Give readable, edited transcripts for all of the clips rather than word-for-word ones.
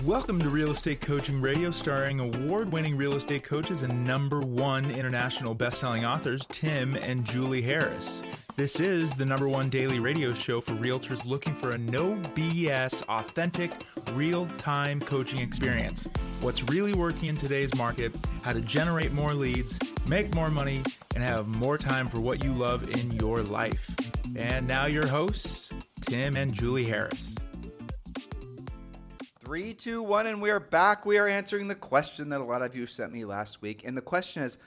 Welcome to Real Estate Coaching Radio, starring award-winning real estate coaches and #1 international best-selling authors, Tim and Julie Harris. This is the #1 daily radio show for realtors looking for a no BS, authentic, real-time coaching experience. What's really working in today's market, how to generate more leads, make more money, and have more time for what you love in your life. And now your hosts, Tim and Julie Harris. 3, 2, 1, and we are back. We are answering the question that a lot of you sent me last week. And the question is,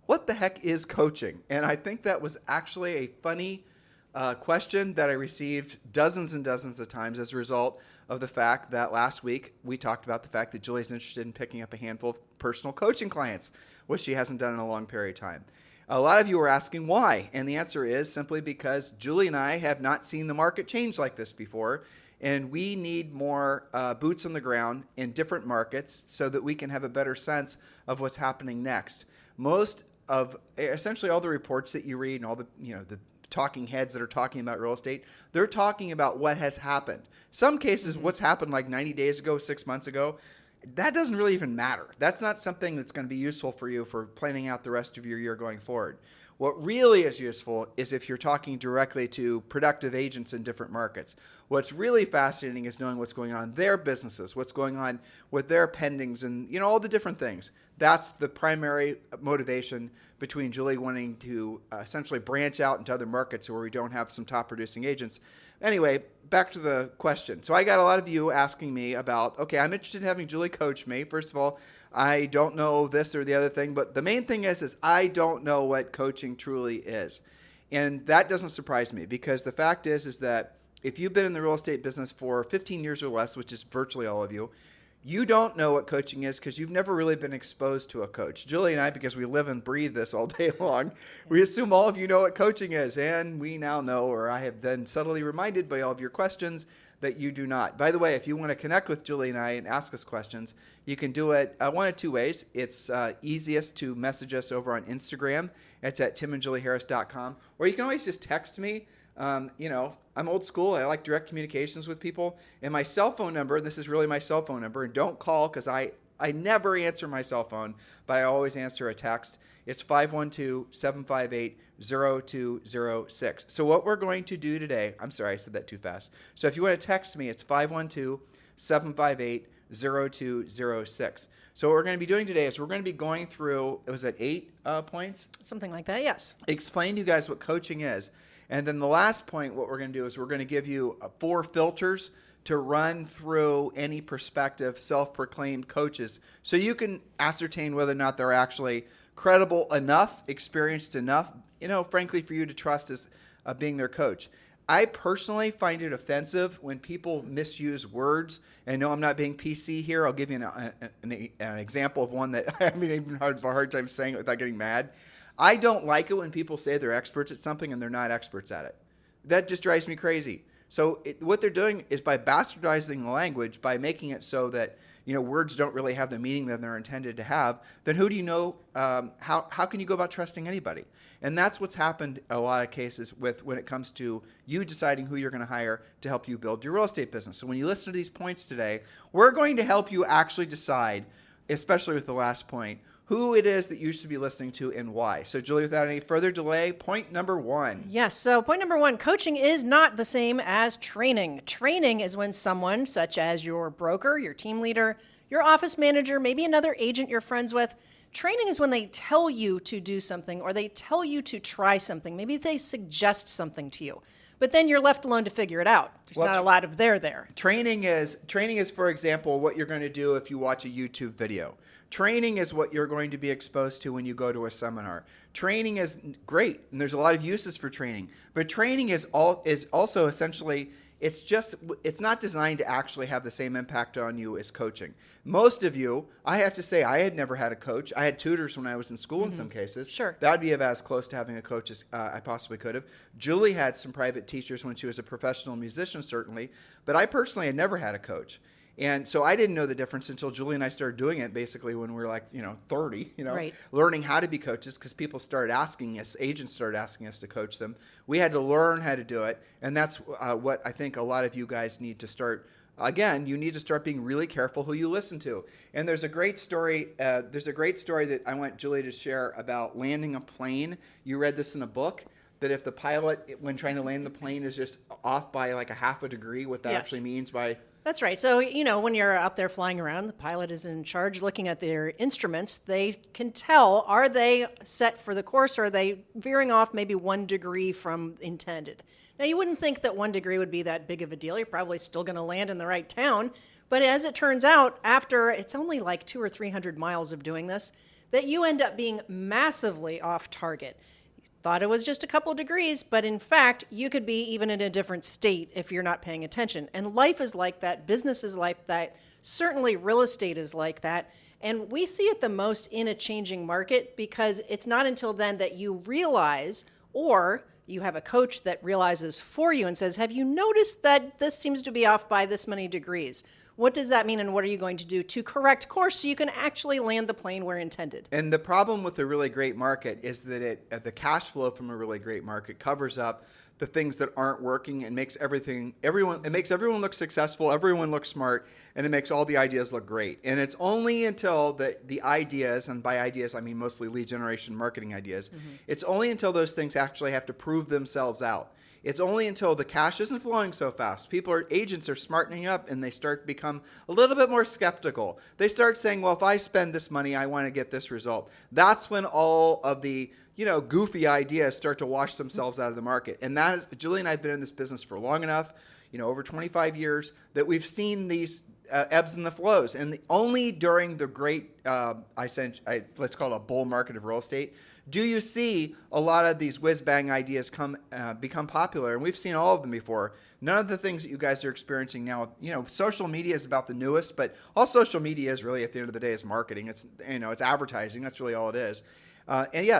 what the heck is coaching? And I think that was actually a funny question that I received dozens and dozens of times as a result of the fact that last week we talked about the fact that Julie's interested in picking up a handful of personal coaching clients, which she hasn't done in a long period of time. A lot of you are asking why. And the answer is simply because Julie and I have not seen the market change like this before. And we need more boots on the ground in different markets so that we can have a better sense of what's happening next. Most of essentially all the reports that you read and all the the talking heads that are talking about real estate, they're talking about what has happened. Some cases, what's happened like 90 days ago, 6 months ago, that doesn't really even matter. That's not something that's going to be useful for you for planning out the rest of your year going forward. What really is useful is if you're talking directly to productive agents in different markets. What's really fascinating is knowing what's going on in their businesses, what's going on with their pendings and all the different things. That's the primary motivation between Julie wanting to essentially branch out into other markets where we don't have some top producing agents. Anyway, back to the question. So I got a lot of you asking me about, okay, I'm interested in having Julie coach me. First of all, I don't know this or the other thing, but the main thing is I don't know what coaching truly is. And that doesn't surprise me because the fact is that if you've been in the real estate business for 15 years or less, which is virtually all of you, you don't know what coaching is because you've never really been exposed to a coach. Julie and I, because we live and breathe this all day long, we assume all of you know what coaching is. And we now know, or I have been subtly reminded by all of your questions, that you do not. By the way, if you want to connect with Julie and I and ask us questions, you can do it one of two ways. It's easiest to message us over on Instagram. It's at timandjulieharris.com. Or you can always just text me. I'm old school. I like direct communications with people. And my cell phone number, this is really my cell phone number, and don't call because I never answer my cell phone, but I always answer a text. It's 512-758-0206. So what we're going to do today, I'm sorry, I said that too fast. So if you want to text me, it's 512-758-0206. So what we're going to be doing today is we're going to be going through, was it 8 points? Something like that, yes. Explain to you guys what coaching is. And then the last point, what we're going to do is we're going to give you 4 filters to run through any prospective self-proclaimed coaches so you can ascertain whether or not they're actually credible enough, experienced enough, frankly, for you to trust as being their coach. I personally find it offensive when people misuse words. And no, I'm not being PC here. I'll give you an example of one that I even have a hard time saying it without getting mad. I don't like it when people say they're experts at something and they're not experts at it. That just drives me crazy. So what they're doing is by bastardizing the language, by making it so that words don't really have the meaning that they're intended to have, then who do you know? How can you go about trusting anybody? And that's what's happened in a lot of cases when it comes to you deciding who you're going to hire to help you build your real estate business. So when you listen to these points today, we're going to help you actually decide, especially with the last point, who it is that you should be listening to and why. So Julie, without any further delay, point number 1. Yes, so point number 1, coaching is not the same as training. Training is when someone, such as your broker, your team leader, your office manager, maybe another agent you're friends with, training is when they tell you to do something or they tell you to try something. Maybe they suggest something to you. But then you're left alone to figure it out. There's not a lot of there. Training is, for example, what you're going to do if you watch a YouTube video. Training is what you're going to be exposed to when you go to a seminar. Training is great, and there's a lot of uses for training. But training is also essentially, it's not designed to actually have the same impact on you as coaching. Most of you, I have to say, I had never had a coach. I had tutors when I was in school in some cases. Sure. That would be about as close to having a coach as I possibly could have. Julie had some private teachers when she was a professional musician, certainly. But I personally had never had a coach. And so I didn't know the difference until Julie and I started doing it basically when we were like, 30, Right. learning how to be coaches because people started asking us, agents started asking us to coach them. We had to learn how to do it. And that's what I think a lot of you guys need to start again, you need to start being really careful who you listen to. And there's a great story. That I want Julie to share about landing a plane. You read this in a book, that if the pilot, when trying to land the plane, is just off by like a half a degree, what that actually means by... That's right. So, when you're up there flying around, the pilot is in charge looking at their instruments. They can tell, are they set for the course, or are they veering off maybe 1 degree from intended? Now, you wouldn't think that 1 degree would be that big of a deal. You're probably still going to land in the right town. But as it turns out, after it's only like 200 or 300 miles of doing this, that you end up being massively off target. Thought it was just a couple degrees, but in fact, you could be even in a different state if you're not paying attention. And life is like that. Business is like that. Certainly real estate is like that. And we see it the most in a changing market, because it's not until then that you realize, or you have a coach that realizes for you and says, have you noticed that this seems to be off by this many degrees? What does that mean, and what are you going to do to correct course so you can actually land the plane where intended? And the problem with a really great market is that the cash flow from a really great market covers up the things that aren't working and makes everyone look successful, everyone look smart, and it makes all the ideas look great. And it's only until the ideas, and by ideas I mean mostly lead generation marketing ideas, it's only until those things actually have to prove themselves out. It's only until the cash isn't flowing so fast. Agents are smartening up, and they start to become a little bit more skeptical. They start saying, well, if I spend this money, I want to get this result. That's when all of the goofy ideas start to wash themselves out of the market. And that is, Julie and I have been in this business for long enough, over 25 years, that we've seen these ebbs and the flows. And only during the great, let's call it a bull market of real estate, do you see a lot of these whiz-bang ideas become popular? And we've seen all of them before. None of the things that you guys are experiencing now, social media is about the newest, but all social media is really, at the end of the day, is marketing. It's, it's advertising. That's really all it is.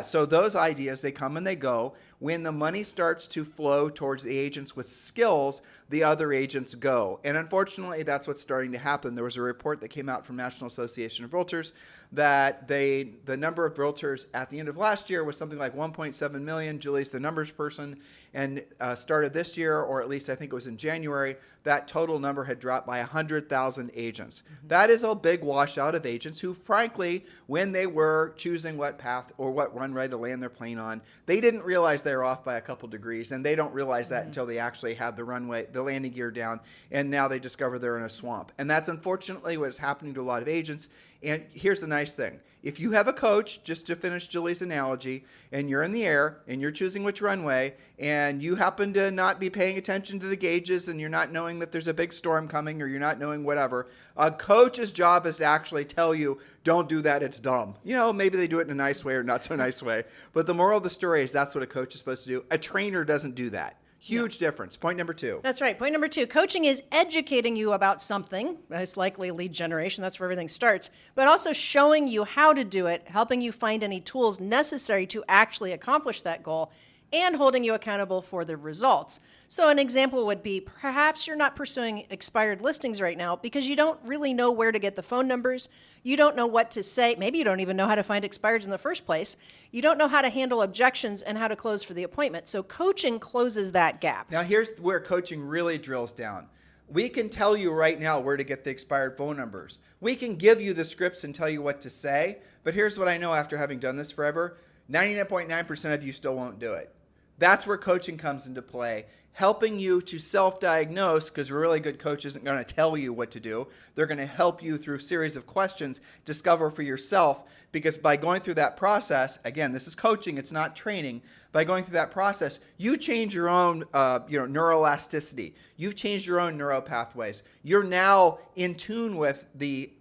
So those ideas, they come and they go. When the money starts to flow towards the agents with skills, the other agents go. And unfortunately, that's what's starting to happen. There was a report that came out from National Association of Realtors that the number of realtors at the end of last year was something like 1.7 million. Julie's the numbers person, and started this year, or at least I think it was in January, that total number had dropped by 100,000 agents. Mm-hmm. That is a big washout of agents who, frankly, when they were choosing what path or what runway to land their plane on, they didn't realize they were off by a couple degrees, and they don't realize that until they actually had the landing gear down, and now they discover they're in a swamp. And that's unfortunately what is happening to a lot of agents. And here's the nice thing. If you have a coach, just to finish Julie's analogy, and you're in the air and you're choosing which runway, and you happen to not be paying attention to the gauges, and you're not knowing that there's a big storm coming, or you're not knowing whatever, a coach's job is to actually tell you, don't do that, it's dumb. Maybe they do it in a nice way or not so nice way. But the moral of the story is that's what a coach is supposed to do. A trainer doesn't do that. Huge difference. Point number 2. That's right. Point number 2. Coaching is educating you about something. It's likely lead generation. That's where everything starts. But also showing you how to do it, helping you find any tools necessary to actually accomplish that goal, and holding you accountable for the results. So an example would be, perhaps you're not pursuing expired listings right now because you don't really know where to get the phone numbers. You don't know what to say. Maybe you don't even know how to find expireds in the first place. You don't know how to handle objections and how to close for the appointment. So coaching closes that gap. Now here's where coaching really drills down. We can tell you right now where to get the expired phone numbers. We can give you the scripts and tell you what to say. But here's what I know after having done this forever. 99.9% of you still won't do it. That's where coaching comes into play, helping you to self-diagnose, because a really good coach isn't going to tell you what to do. They're going to help you through a series of questions, discover for yourself, because by going through that process, again, this is coaching, it's not training. By going through that process, you change your own neuroelasticity. You've changed your own neural pathways. You're now in tune with the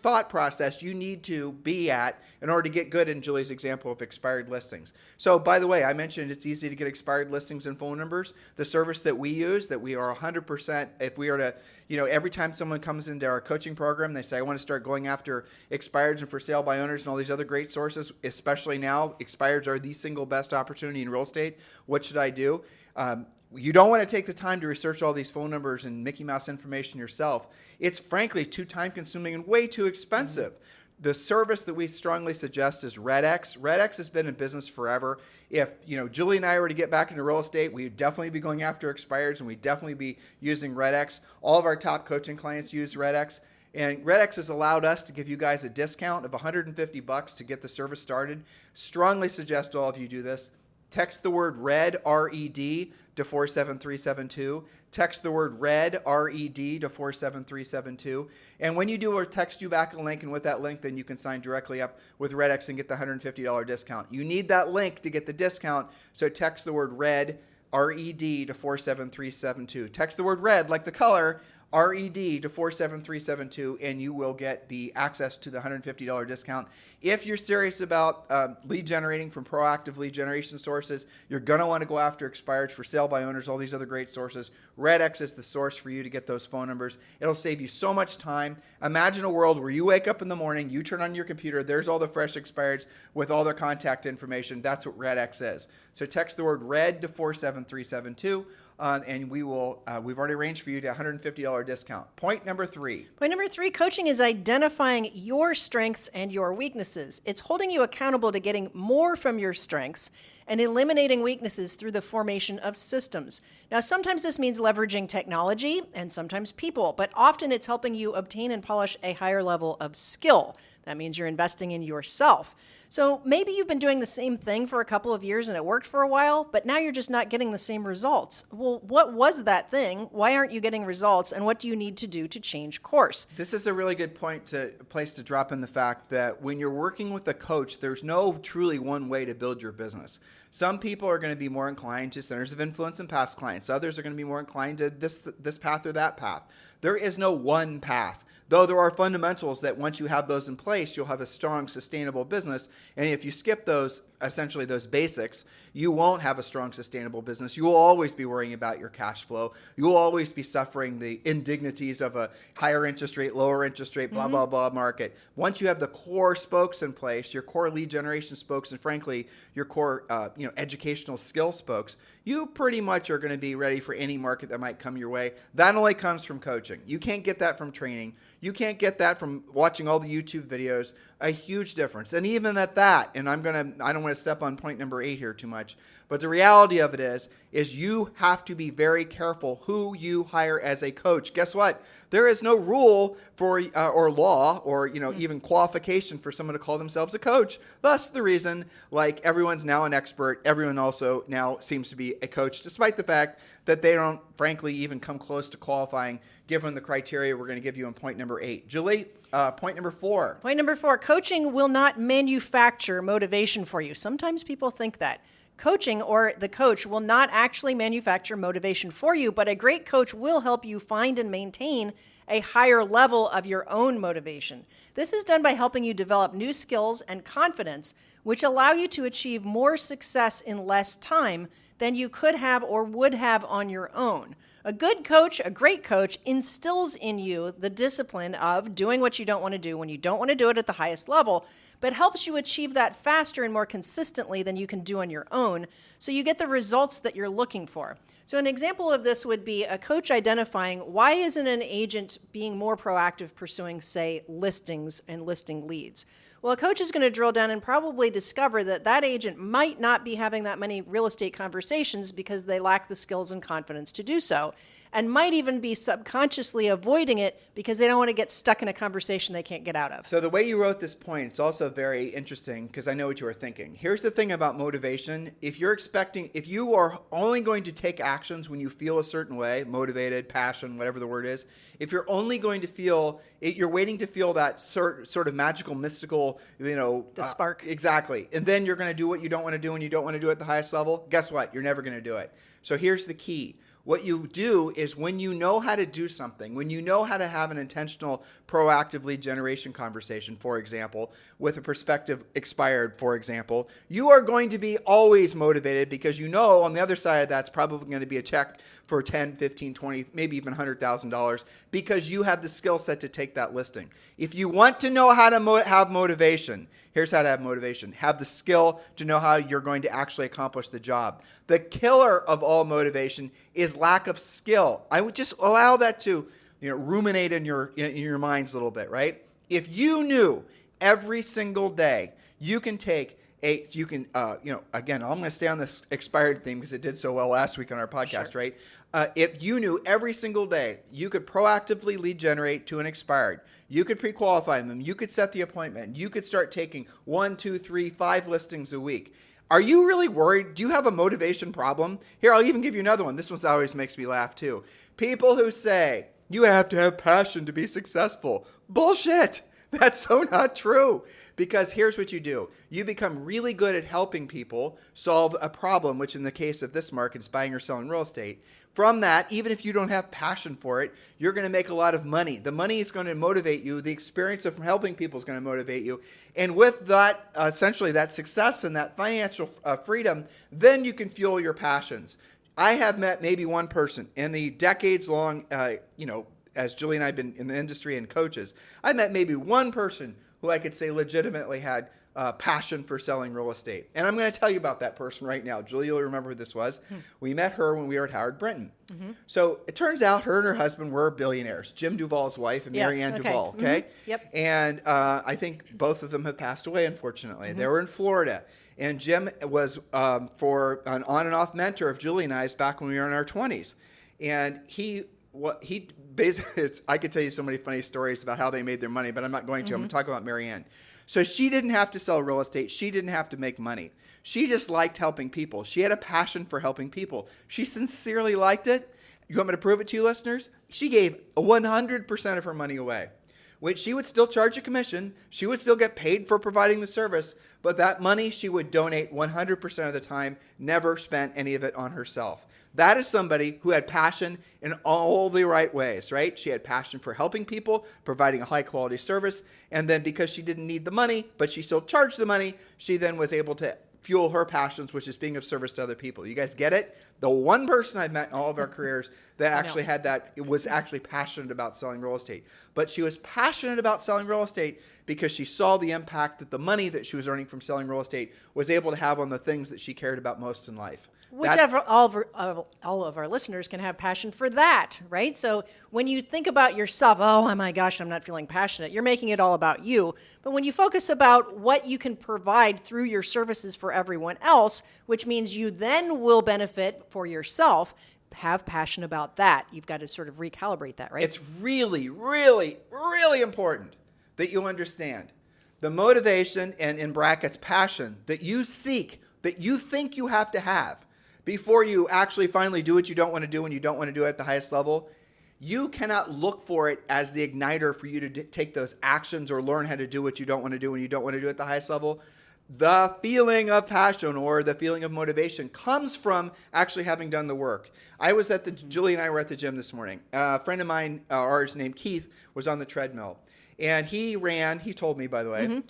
thought process you need to be at in order to get good in Julie's example of expired listings. So, by the way, I mentioned it's easy to get expired listings and phone numbers. The service that we use, that we are 100%, if we are to, every time someone comes into our coaching program, they say, I want to start going after expireds and for sale by owners and all these other great sources, especially now, expireds are the single best opportunity in real estate. What should I do? You don't want to take the time to research all these phone numbers and Mickey Mouse information yourself. It's frankly too time consuming and way too expensive. The service that we strongly suggest is RedX. RedX has been in business forever. If Julie and I were to get back into real estate, we'd definitely be going after expireds, and we'd definitely be using RedX. All of our top coaching clients use RedX. And RedX has allowed us to give you guys a discount of $150 to get the service started. Strongly suggest all of you do this. Text the word RED, R-E-D, to 47372. Text the word RED, R-E-D, to 47372. And when you do, we'll text you back a link, and with that link, then you can sign directly up with RedX and get the $150 discount. You need that link to get the discount, so text the word RED, R-E-D, to 47372. Text the word RED, like the color, RED, to 47372, and you will get the access to the $150 discount. If you're serious about lead generating from proactive lead generation sources, you're going to want to go after expireds, for sale by owners, all these other great sources. RedX is the source for you to get those phone numbers. It'll save you so much time. Imagine a world where you wake up in the morning, you turn on your computer, there's all the fresh expireds with all their contact information. That's what RedX is. So text the word RED to 47372. And we've already arranged for you to $150 discount. Point number 3. Point number 3, coaching is identifying your strengths and your weaknesses. It's holding you accountable to getting more from your strengths and eliminating weaknesses through the formation of systems. Now, sometimes this means leveraging technology and sometimes people, but often it's helping you obtain and polish a higher level of skill. That means you're investing in yourself. So maybe you've been doing the same thing for a couple of years and it worked for a while, but now you're just not getting the same results. Well, what was that thing? Why aren't you getting results? And what do you need to do to change course? This is a really good place to drop in the fact that when you're working with a coach, there's no truly one way to build your business. Some people are going to be more inclined to centers of influence and past clients. Others are going to be more inclined to this path or that path. There is no one path. Though there are fundamentals that once you have those in place, you'll have a strong, sustainable business. And if you skip those, essentially those basics, you won't have a strong, sustainable business. You will always be worrying about your cash flow. You will always be suffering the indignities of a higher interest rate, lower interest rate, blah, blah, blah market. Once you have the core spokes in place, your core lead generation spokes, and frankly, your core educational skill spokes, you pretty much are going to be ready for any market that might come your way. That only comes from coaching. You can't get that from training. You can't get that from watching all the YouTube videos. A huge difference. And even at that, and I don't want to step on point number 8 here too much, but the reality of it is you have to be very careful who you hire as a coach. Guess what? There is no rule for or law or even qualification for someone to call themselves a coach. Thus the reason, like, everyone's now an expert, everyone also now seems to be a coach, despite the fact that they don't, frankly, even come close to qualifying given the criteria we're going to give you in point number 8. Julie, point number 4. Point number 4, coaching will not manufacture motivation for you. Sometimes people think that. Coaching or the coach will not actually manufacture motivation for you, but a great coach will help you find and maintain a higher level of your own motivation. This is done by helping you develop new skills and confidence, which allow you to achieve more success in less time than you could have or would have on your own. A good coach, a great coach, instills in you the discipline of doing what you don't want to do when you don't want to do it at the highest level, but helps you achieve that faster and more consistently than you can do on your own, so you get the results that you're looking for. So an example of this would be a coach identifying why isn't an agent being more proactive pursuing, say, listings and listing leads. Well, a coach is going to drill down and probably discover that that agent might not be having that many real estate conversations because they lack the skills and confidence to do so, and might even be subconsciously avoiding it because they don't want to get stuck in a conversation they can't get out of. So the way you wrote this point, it's also very interesting because I know what you are thinking. Here's the thing about motivation. If you are only going to take actions when you feel a certain way, motivated, passion, whatever the word is, if you're only going to feel, you're waiting to feel that sort of magical, mystical, the spark. Exactly. And then you're going to do what you don't want to do and you don't want to do it at the highest level. Guess what? You're never going to do it. So here's the key. What you do is when you know how to do something, when you know how to have an intentional, proactive lead generation conversation, for example, with a prospective expired, for example, you are going to be always motivated because you know on the other side of that's probably going to be a check for $10, $15, $20, maybe even $100,000 because you have the skill set to take that listing. If you want to know how to have motivation, here's how to have motivation. Have the skill to know how you're going to actually accomplish the job. The killer of all motivation is lack of skill. I would just allow that to ruminate in your minds a little bit, right? If you knew every single day, you can take again, I'm going to stay on this expired theme because it did so well last week on our podcast, Sure. right? If you knew every single day you could proactively lead generate to an expired, you could pre-qualify them, you could set the appointment, you could start taking 1, 2, 3, 5 listings a week. Are you really worried? Do you have a motivation problem? Here, I'll even give you another one. This one always makes me laugh too. People who say, you have to have passion to be successful. Bullshit. That's so not true. Because here's what you do. You become really good at helping people solve a problem, which in the case of this market is buying or selling real estate. From that, even if you don't have passion for it, you're going to make a lot of money. The money is going to motivate you. The experience of helping people is going to motivate you. And with that, essentially that success and that financial freedom, then you can fuel your passions. I have met maybe one person in the decades long, as Julie and I have been in the industry and coaches, I met maybe one person who I could say legitimately had passion for selling real estate. And I'm going to tell you about that person right now. Julie, you'll remember who this was. We met her when we were at Howard Brinton. So it turns out her and her husband were billionaires, Jim Duvall's wife and Mary Ann Duvall. Okay. Yep. And I think both of them have passed away, unfortunately. They were in Florida. And Jim was for an on and off mentor of Julie and I's back when we were in our 20s. And he basically, I could tell you so many funny stories about how they made their money, but I'm not going to. I'm going to talk about Mary Ann. So she didn't have to sell real estate. She didn't have to make money. She just liked helping people. She had a passion for helping people. She sincerely liked it. You want me to prove it to you, listeners? She gave 100% of her money away. Which she would still charge a commission. She would still get paid for providing the service. But that money she would donate 100% of the time, never spent any of it on herself. That is somebody who had passion in all the right ways, right? She had passion for helping people, providing a high quality service. And then because she didn't need the money, but she still charged the money, she then was able to fuel her passions, which is being of service to other people. You guys get it? The one person I've met in all of our careers that actually had that, it was actually passionate about selling real estate. But she was passionate about selling real estate because she saw the impact that the money that she was earning from selling real estate was able to have on the things that she cared about most in life. All of our listeners can have passion for that, right? So when you think about yourself, oh my gosh, I'm not feeling passionate, you're making it all about you. But when you focus about what you can provide through your services for everyone else, which means you then will benefit for yourself, have passion about that. You've got to sort of recalibrate that, right? It's really, really, really important that you understand the motivation and, in brackets, passion that you seek, that you think you have to have before you actually finally do what you don't want to do when you don't want to do it at the highest level. You cannot look for it as the igniter for you to take those actions or learn how to do what you don't want to do when you don't want to do it at the highest level. The feeling of passion or the feeling of motivation comes from actually having done the work. Julie and I were at the gym this morning. A friend of mine, ours named Keith, was on the treadmill. And he told me, by the way,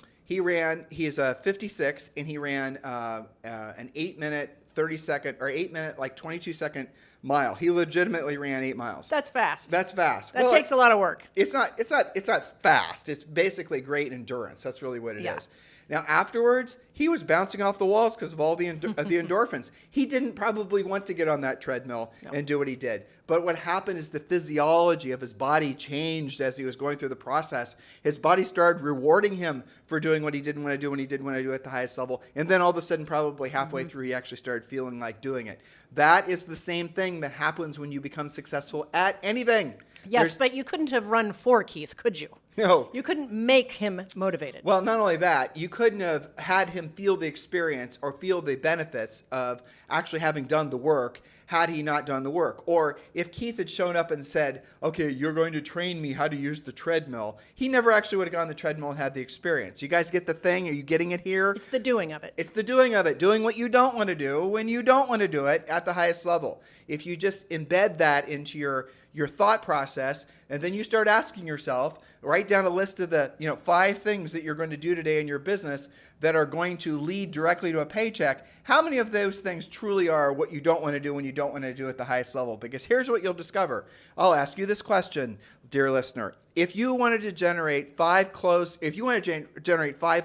he's 56, and he ran an 8-minute, 30-second, or 8-minute, like 22-second mile. He legitimately ran 8 miles. That's fast. That's fast. That takes a lot of work. It's not fast. It's basically great endurance. That's really what it is. Now, afterwards, he was bouncing off the walls because of all the endorphins. He didn't probably want to get on that treadmill and do what he did. But what happened is the physiology of his body changed as he was going through the process. His body started rewarding him for doing what he didn't want to do when he didn't want to do it at the highest level. And then all of a sudden, probably halfway through, he actually started feeling like doing it. That is the same thing that happens when you become successful at anything. Yes, but you couldn't have run for Keith, could you? No. You couldn't make him motivated. Well, not only that, you couldn't have had him feel the experience or feel the benefits of actually having done the work had he not done the work. Or if Keith had shown up and said, okay, you're going to train me how to use the treadmill, he never actually would have gone on the treadmill and had the experience. You guys get the thing? Are you getting it here? It's the doing of it. It's the doing of it. Doing what you don't want to do when you don't want to do it at the highest level. If you just embed that into your thought process, and then you start asking yourself, write down a list of the 5 things that you're going to do today in your business that are going to lead directly to a paycheck. How many of those things truly are what you don't want to do when you don't want to do at the highest level? Because here's what you'll discover. I'll ask you this question, dear listener. If you wanted to generate 5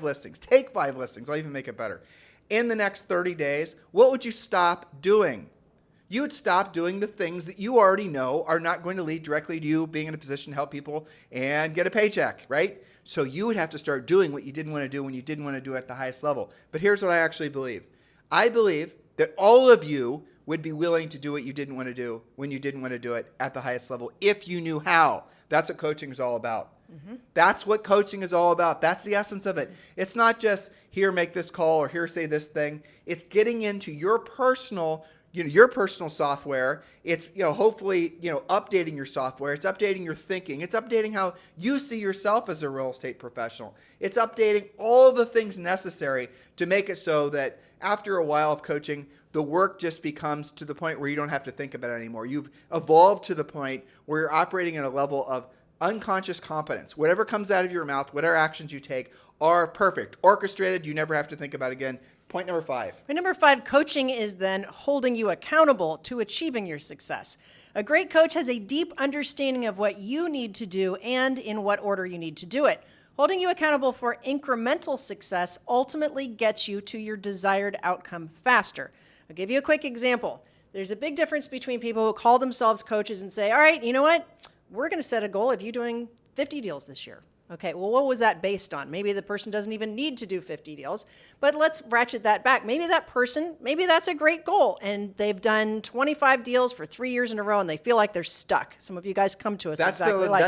listings, take 5 listings, I'll even make it better. In the next 30 days, what would you stop doing? You would stop doing the things that you already know are not going to lead directly to you being in a position to help people and get a paycheck, right? So you would have to start doing what you didn't want to do when you didn't want to do it at the highest level. But here's what I actually believe. I believe that all of you would be willing to do what you didn't want to do when you didn't want to do it at the highest level if you knew how. That's what coaching is all about. Mm-hmm. That's what coaching is all about. That's the essence of it. It's not just here, make this call, or here, say this thing. It's getting into your personal software. It's, hopefully, updating your software. It's updating your thinking. It's updating how you see yourself as a real estate professional. It's updating all the things necessary to make it so that after a while of coaching, the work just becomes to the point where you don't have to think about it anymore. You've evolved to the point where you're operating at a level of unconscious competence. Whatever comes out of your mouth, whatever actions you take are perfect, orchestrated. You never have to think about it again. Point number 5. Point number 5, coaching is then holding you accountable to achieving your success. A great coach has a deep understanding of what you need to do and in what order you need to do it. Holding you accountable for incremental success ultimately gets you to your desired outcome faster. I'll give you a quick example. There's a big difference between people who call themselves coaches and say, all right, you know what? We're going to set a goal of you doing 50 deals this year. Okay, well, what was that based on? Maybe the person doesn't even need to do 50 deals, but let's ratchet that back. Maybe that's a great goal, and they've done 25 deals for 3 years in a row, and they feel like they're stuck. Some of you guys come to us like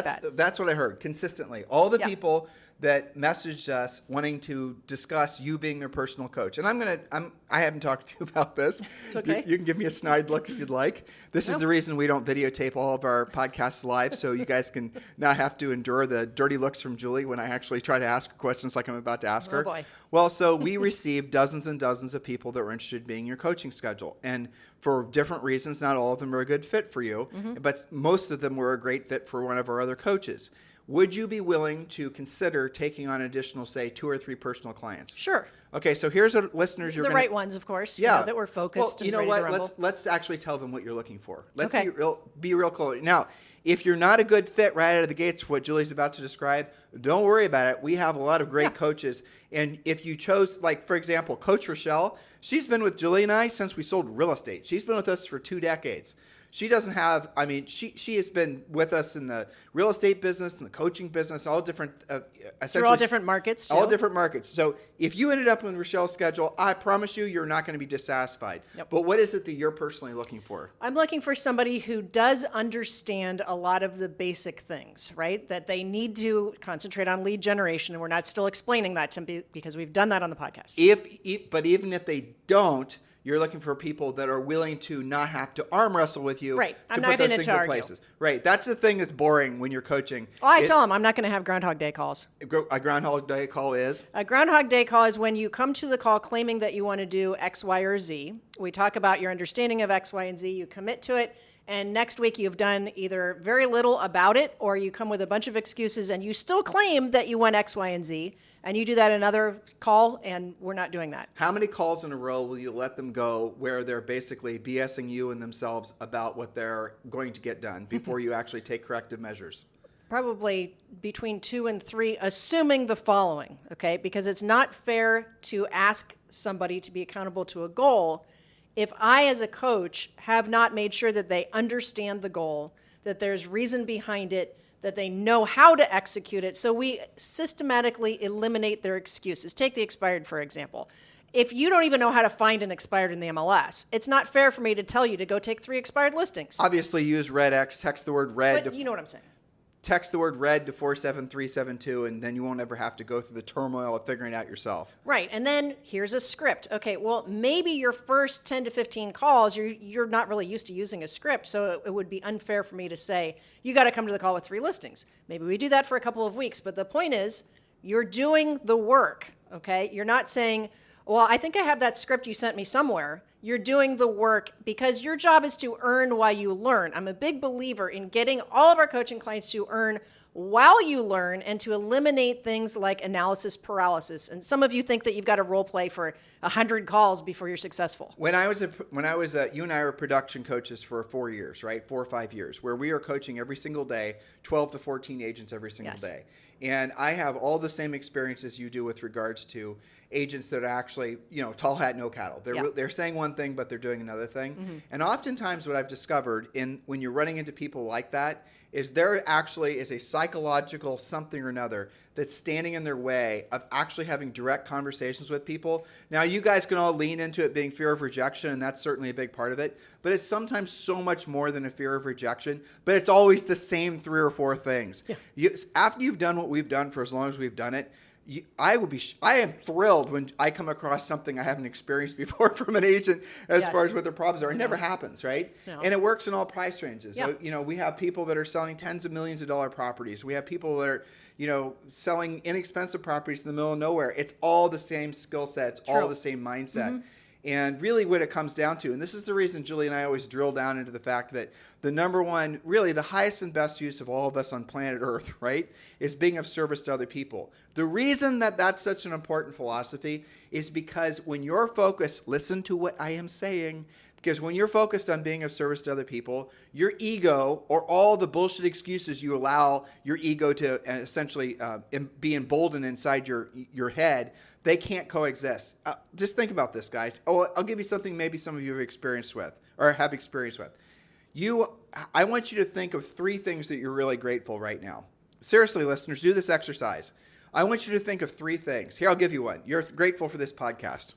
that. That's what I heard consistently. All the Yeah. people that messaged us wanting to discuss you being their personal coach. And I haven't talked to you about this. It's okay. You can give me a snide look if you'd like. This is the reason we don't videotape all of our podcasts live, so you guys can not have to endure the dirty looks from Julie when I actually try to ask her questions like I'm about to ask her. Oh, boy. Well, so we received dozens and dozens of people that were interested in being in your coaching schedule. And for different reasons, not all of them are a good fit for you, but most of them were a great fit for one of our other coaches. Would you be willing to consider taking on additional, say, 2 or 3 personal clients? Sure. Okay, so here's what listeners you're The going right ones, of course. Yeah. That we're focused Well, and ready to rumble. Let's actually tell them what you're looking for. Let's Okay. be real clear. Now, if you're not a good fit right out of the gates, what Julie's about to describe, don't worry about it. We have a lot of great coaches. And if you chose, like, for example, Coach Rochelle, she's been with Julie and I since we sold real estate. She's been with us for 2 decades. She doesn't have, she has been with us in the real estate business and the coaching business, all different, Through all different markets, too. All different markets. So if you ended up on Rochelle's schedule, I promise you're not going to be dissatisfied. Yep. But what is it that you're personally looking for? I'm looking for somebody who does understand a lot of the basic things, right? That they need to concentrate on lead generation, and we're not still explaining that to them because we've done that on the podcast. But even if they don't, you're looking for people that are willing to not have to arm wrestle with you Right. to I'm put not those in it things to in argue. places. Right. That's the thing that's boring when you're coaching. Well, I tell them I'm not going to have Groundhog Day calls. A Groundhog Day call is? A Groundhog Day call is when you come to the call claiming that you want to do X, Y, or Z. We talk about your understanding of X, Y, and Z. You commit to it. And next week you've done either very little about it or you come with a bunch of excuses and you still claim that you want X, Y, and Z. And you do that another call, and we're not doing that. How many calls in a row will you let them go where they're basically BSing you and themselves about what they're going to get done before you actually take corrective measures? Probably between 2 and 3, assuming the following, okay? Because it's not fair to ask somebody to be accountable to a goal if I, as a coach, have not made sure that they understand the goal, that there's reason behind it, that they know how to execute it. So we systematically eliminate their excuses. Take the expired, for example. If you don't even know how to find an expired in the MLS, it's not fair for me to tell you to go take 3 expired listings. Obviously, use Red X, text the word red. But you know what I'm saying. Text the word red to 47372, and then you won't ever have to go through the turmoil of figuring it out yourself. Right, and then here's a script. Okay, well, maybe your first 10 to 15 calls, you're not really used to using a script, so it would be unfair for me to say, you got to come to the call with 3 listings. Maybe we do that for a couple of weeks, but the point is, you're doing the work, okay? You're not saying, well, I think I have that script you sent me somewhere. You're doing the work because your job is to earn while you learn. I'm a big believer in getting all of our coaching clients to earn while you learn and to eliminate things like analysis paralysis. And some of you think that you've got to role play for 100 calls before you're successful. You and I were production coaches for 4 years, right? 4 or 5 years, where we are coaching every single day, 12 to 14 agents every single day. And I have all the same experiences you do with regards to agents that are actually, tall hat, no cattle. They're saying one one thing, but they're doing another thing. And oftentimes what I've discovered when you're running into people like that is there actually is a psychological something or another that's standing in their way of actually having direct conversations with people. Now, you guys can all lean into it being fear of rejection, and that's certainly a big part of it. But it's sometimes so much more than a fear of rejection. But it's always the same 3 or 4 things. Yeah. After you've done what we've done for as long as we've done it, I am thrilled when I come across something I haven't experienced before from an agent as far as what their problems are. It never happens, right? No. And it works in all price ranges. Yeah. So, we have people that are selling tens of millions of dollar properties. We have people that are, selling inexpensive properties in the middle of nowhere. It's all the same skill sets, all the same mindset. And really what it comes down to, and this is the reason Julie and I always drill down into the fact that the number one, really the highest and best use of all of us on planet Earth, right, is being of service to other people. The reason that that's such an important philosophy is because when you're focused, listen to what I am saying, because when you're focused on being of service to other people, your ego or all the bullshit excuses you allow your ego to essentially be emboldened inside your head, they can't coexist. Just think about this, guys. Oh, I'll give you something maybe some of you have experienced with or have experience with. I want you to think of 3 things that you're really grateful right now. Seriously, listeners, do this exercise. I want you to think of 3 things. Here, I'll give you one. You're grateful for this podcast,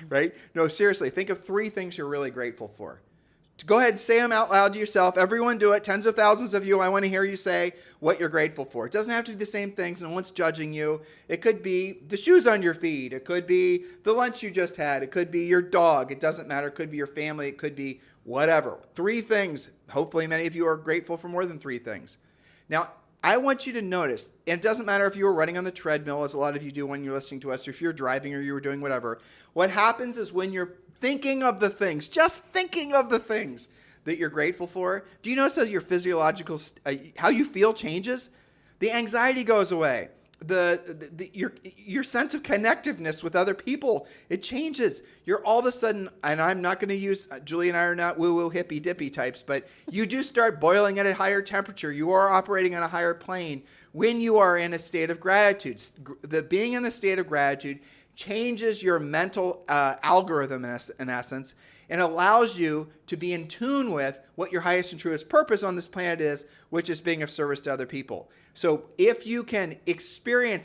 right? No, seriously, think of 3 things you're really grateful for. Go ahead and say them out loud to yourself. Everyone do it. Tens of thousands of you. I want to hear you say what you're grateful for. It doesn't have to be the same things. No one's judging you. It could be the shoes on your feet. It could be the lunch you just had. It could be your dog. It doesn't matter. It could be your family. It could be whatever. 3 things. Hopefully many of you are grateful for more than 3 things. Now, I want you to notice, and it doesn't matter if you were running on the treadmill, as a lot of you do when you're listening to us, or if you're driving or you were doing whatever. What happens is when you're thinking of the things, just thinking of the things that you're grateful for, do you notice how your physiological, how you feel changes? The anxiety goes away. Your sense of connectiveness with other people, it changes. You're all of a sudden, and I'm not going to use, Julie and I are not woo-woo hippy-dippy types, but you do start boiling at a higher temperature. You are operating on a higher plane when you are in a state of gratitude. Being in a state of gratitude changes your mental algorithm in essence and allows you to be in tune with what your highest and truest purpose on this planet is, which is being of service to other people. So if you can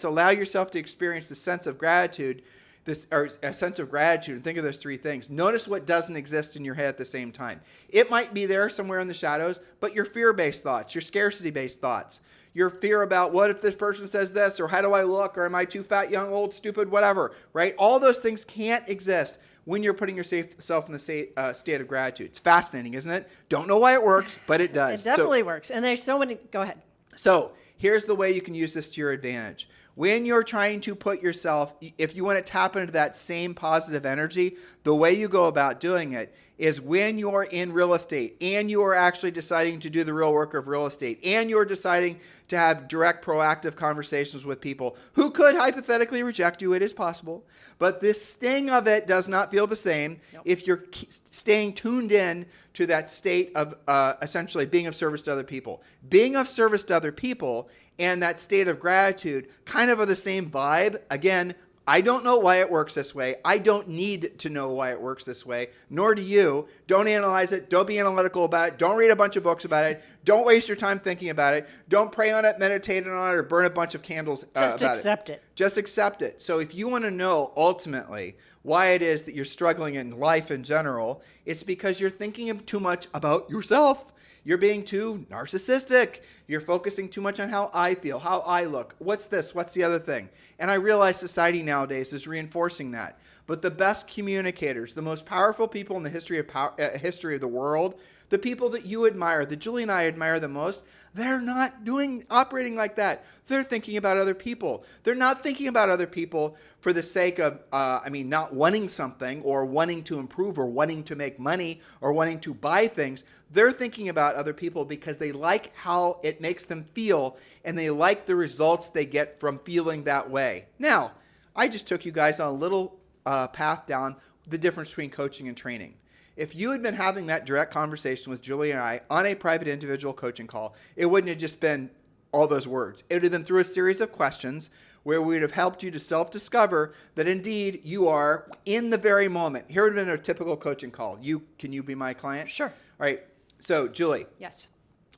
allow yourself to experience the sense of gratitude, a sense of gratitude, and think of those 3 things. Notice what doesn't exist in your head at the same time. It might be there somewhere in the shadows, but your fear-based thoughts, your scarcity-based thoughts, your fear about what if this person says this, or how do I look, or am I too fat, young, old, stupid, whatever, right? All those things can't exist when you're putting yourself in the state of gratitude. It's fascinating, isn't it? Don't know why it works, but it does. It definitely works. And there's so many, go ahead. So here's the way you can use this to your advantage. When you're trying to put yourself, if you want to tap into that same positive energy, the way you go about doing it is when you're in real estate and you are actually deciding to do the real work of real estate and you're deciding to have direct, proactive conversations with people who could hypothetically reject you. It is possible. But this sting of it does not feel the same if you're staying tuned in to that state of essentially being of service to other people. Being of service to other people and that state of gratitude kind of are the same vibe. Again, I don't know why it works this way. I don't need to know why it works this way, nor do you. Don't analyze it. Don't be analytical about it. Don't read a bunch of books about it. Don't waste your time thinking about it. Don't pray on it, meditate on it, or burn a bunch of candles about it. Just accept it. Just accept it. So if you want to know ultimately why it is that you're struggling in life in general, it's because you're thinking too much about yourself. You're being too narcissistic. You're focusing too much on how I feel, how I look. What's this? What's the other thing? And I realize society nowadays is reinforcing that. But the best communicators, the most powerful people in the history of the world, the people that you admire, that Julie and I admire the most, they're not operating like that. They're thinking about other people. They're not thinking about other people for the sake of, not wanting something or wanting to improve or wanting to make money or wanting to buy things. They're thinking about other people because they like how it makes them feel and they like the results they get from feeling that way. Now, I just took you guys on a little path down the difference between coaching and training. If you had been having that direct conversation with Julie and I on a private individual coaching call, it wouldn't have just been all those words. It would have been through a series of questions where we would have helped you to self-discover that indeed you are in the very moment. Here would have been a typical coaching call. Can you be my client? Sure. All right. So, Julie. Yes.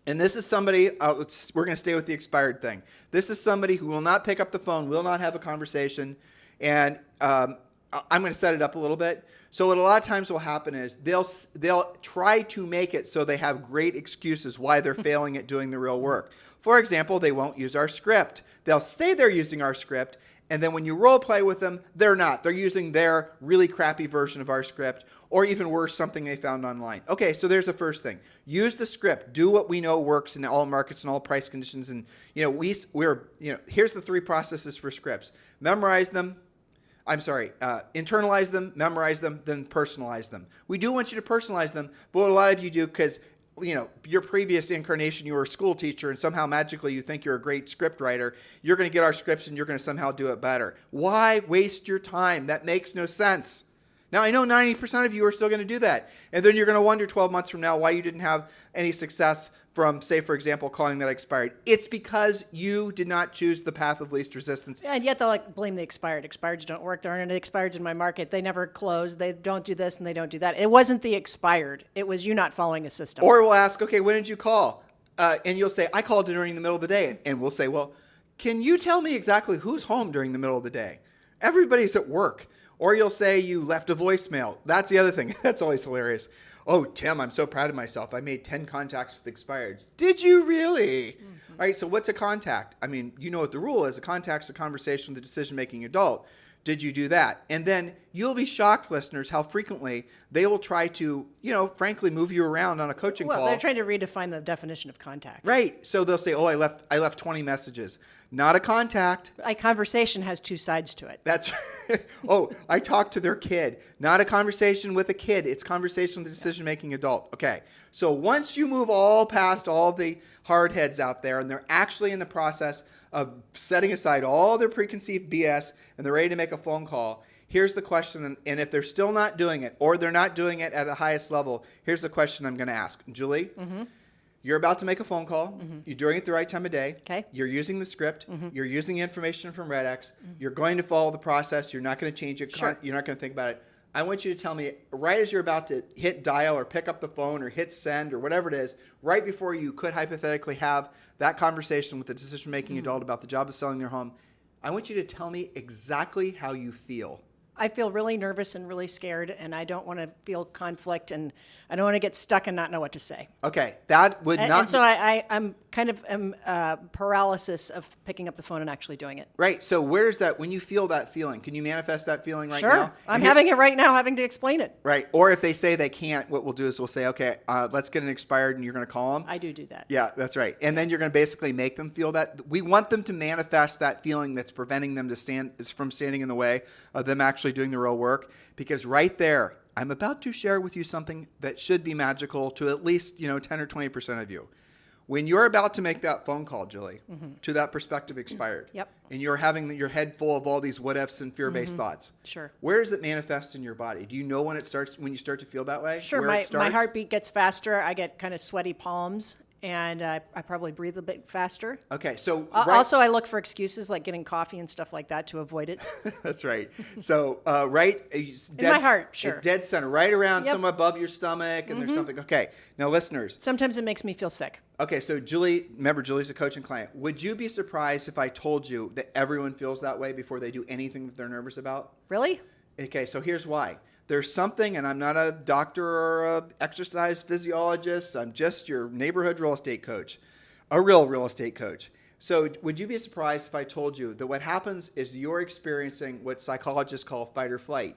And this is somebody, we're going to stay with the expired thing. This is somebody who will not pick up the phone, will not have a conversation, and I'm going to set it up a little bit. So what a lot of times will happen is they'll try to make it so they have great excuses why they're failing at doing the real work. For example, they won't use our script. They'll say they're using our script, and then when you role play with them, they're not. They're using their really crappy version of our script, or even worse, something they found online. Okay, so there's the first thing. Use the script. Do what we know works in all markets and all price conditions. And here's the 3 processes for scripts. Internalize them, memorize them, then personalize them. We do want you to personalize them, but what a lot of you do, because your previous incarnation, you were a school teacher, and somehow magically you think you're a great script writer, you're going to get our scripts and you're going to somehow do it better. Why waste your time? That makes no sense. Now, I know 90% of you are still going to do that. And then you're going to wonder 12 months from now why you didn't have any success from, say, for example, calling that expired. It's because you did not choose the path of least resistance. And yet they'll blame the expired. Expireds don't work. There aren't any expireds in my market. They never close. They don't do this and they don't do that. It wasn't the expired. It was you not following a system. Or we'll ask, okay, when did you call? And you'll say, I called during the middle of the day. And we'll say, well, can you tell me exactly who's home during the middle of the day? Everybody's at work. Or you'll say you left a voicemail. That's the other thing. That's always hilarious. Oh, Tim, I'm so proud of myself. I made 10 contacts with expired. Did you really? Mm-hmm. All right, so what's a contact? I mean, you know what the rule is. A contact's a conversation with a decision-making adult. Did you do that? And then you'll be shocked, listeners, how frequently they will try to, frankly, move you around on a coaching call. Well, they're trying to redefine the definition of contact. Right. So they'll say, I left 20 messages. Not a contact. A conversation has 2 sides to it. That's I talked to their kid. Not a conversation with a kid. It's conversation with a decision-making adult. Okay. So once you move all past all the hard heads out there and they're actually in the process of setting aside all their preconceived BS and they're ready to make a phone call, here's the question. And if they're still not doing it or they're not doing it at the highest level, here's the question I'm going to ask. Julie? Mm-hmm. You're about to make a phone call. Mm-hmm. You're doing it the right time of day. Okay. You're using the script. Mm-hmm. You're using the information from RedX. Mm-hmm. You're going to follow the process. You're not going to change it. Sure. You're not going to think about it. I want you to tell me, right as you're about to hit dial or pick up the phone or hit send or whatever it is, right before you could hypothetically have that conversation with the decision-making adult about the job of selling their home, I want you to tell me exactly how you feel. I feel really nervous and really scared, and I don't want to feel conflict, and I don't want to get stuck and not know what to say. Okay, that would not. And so I'm kind of paralysis of picking up the phone and actually doing it. Right. So where's that? When you feel that feeling, can you manifest that feeling right sure. now? Sure. I'm having it right now, having to explain it. Right. Or if they say they can't, what we'll do is we'll say, okay, let's get an expired, and you're going to call them. I do that. Yeah, that's right. And then you're going to basically make them feel that. We want them to manifest that feeling that's preventing them from standing in the way of them actually doing the real work. Because right there, I'm about to share with you something that should be magical to at least 10 or 20% of you. When you're about to make that phone call, Julie, to that prospective expired, yep. and you're having your head full of all these what ifs and fear-based thoughts, sure. Where does it manifest in your body? Do you know when you start to feel that way? Sure. My heartbeat gets faster. I get kind of sweaty palms. And I probably breathe a bit faster. Okay, so also I look for excuses like getting coffee and stuff like that to avoid it. That's right. So in my heart, sure, dead center, right around somewhere above your stomach, and there's something. Okay, now listeners. Sometimes it makes me feel sick. Okay, so remember Julie's a coaching client. Would you be surprised if I told you that everyone feels that way before they do anything that they're nervous about? Really? Okay, so here's why. There's something, and I'm not a doctor or an exercise physiologist. I'm just your neighborhood real estate coach, a real estate coach. So would you be surprised if I told you that what happens is you're experiencing what psychologists call fight or flight?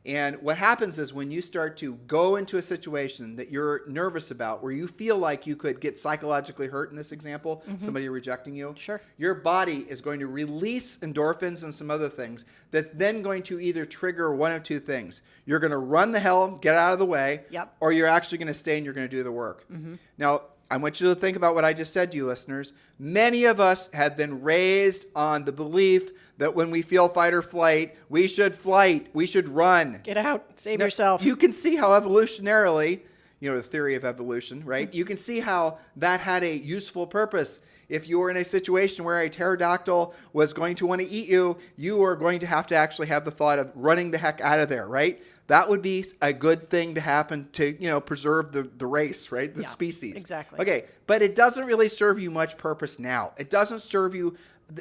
And what happens is when you start to go into a situation that you're nervous about, where you feel like you could get psychologically hurt in this example, somebody rejecting you, sure, your body is going to release endorphins and some other things that's then going to either trigger one of two things. You're going to run the hell, get out of the way, yep, or you're actually going to stay and you're going to do the work. Now, I want you to think about what I just said to you, listeners. Many of us have been raised on the belief that when we feel fight or flight, we should run. Get out, save yourself. You can see how evolutionarily, the theory of evolution, right? You can see how that had a useful purpose If you were in a situation where a pterodactyl was going to want to eat you, you are going to have actually have the thought of running the heck out of there, right? That would be a good thing to happen to, preserve the race, right? The species. Exactly. Okay, but it doesn't really serve you much purpose now. It doesn't serve you.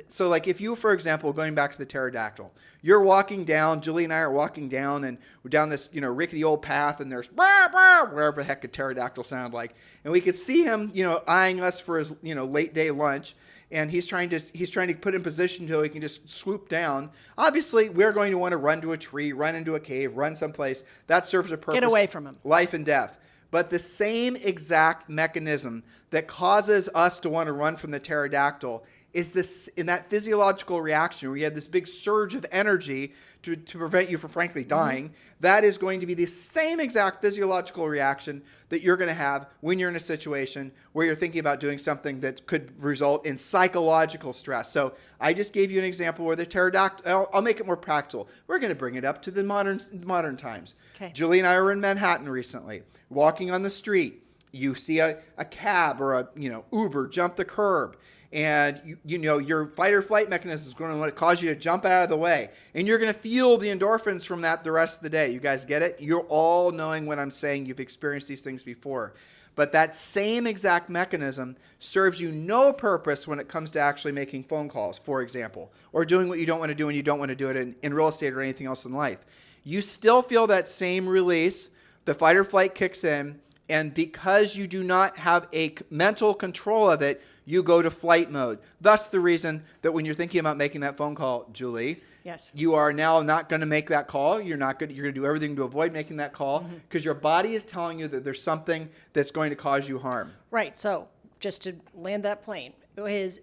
So like if you, for example, going back to the pterodactyl, you're walking down, Julie and I are walking down, and we're down this, rickety old path, and there's wherever the heck a pterodactyl sounded like. And we could see him, eyeing us for his, late day lunch. And he's trying to put in position so he can just swoop down. Obviously, we're going to want to run to a tree, run into a cave, run someplace. That serves a purpose. Get away from him. Life and death. But the same exact mechanism that causes us to want to run from the pterodactyl is this in that physiological reaction where you have this big surge of energy to prevent you from frankly dying. That is going to be the same exact physiological reaction that you're going to have when you're in a situation where you're thinking about doing something that could result in psychological stress. So I just gave you an example where the pterodactyl, I'll make it more practical. We're going to bring it up to the modern times. Okay. Julie and I were in Manhattan recently, walking on the street. You see a cab or a Uber jump the curb. And your fight or flight mechanism is going to cause you to jump out of the way. And you're going to feel the endorphins from that the rest of the day. You guys get it? You're all knowing what I'm saying. You've experienced these things before. But that same exact mechanism serves you no purpose when it comes to actually making phone calls, for example, or doing what you don't want to do when you don't want to do it in real estate or anything else in life. You still feel that same release. The fight or flight kicks in. And because you do not have a mental control of it, you go to flight mode. Thus the reason that when you're thinking about making that phone call, Julie, yes, you are now not going to make that call. You're going to do everything to avoid making that call because your body is telling you that there's something that's going to cause you harm. Right. So just to land that plane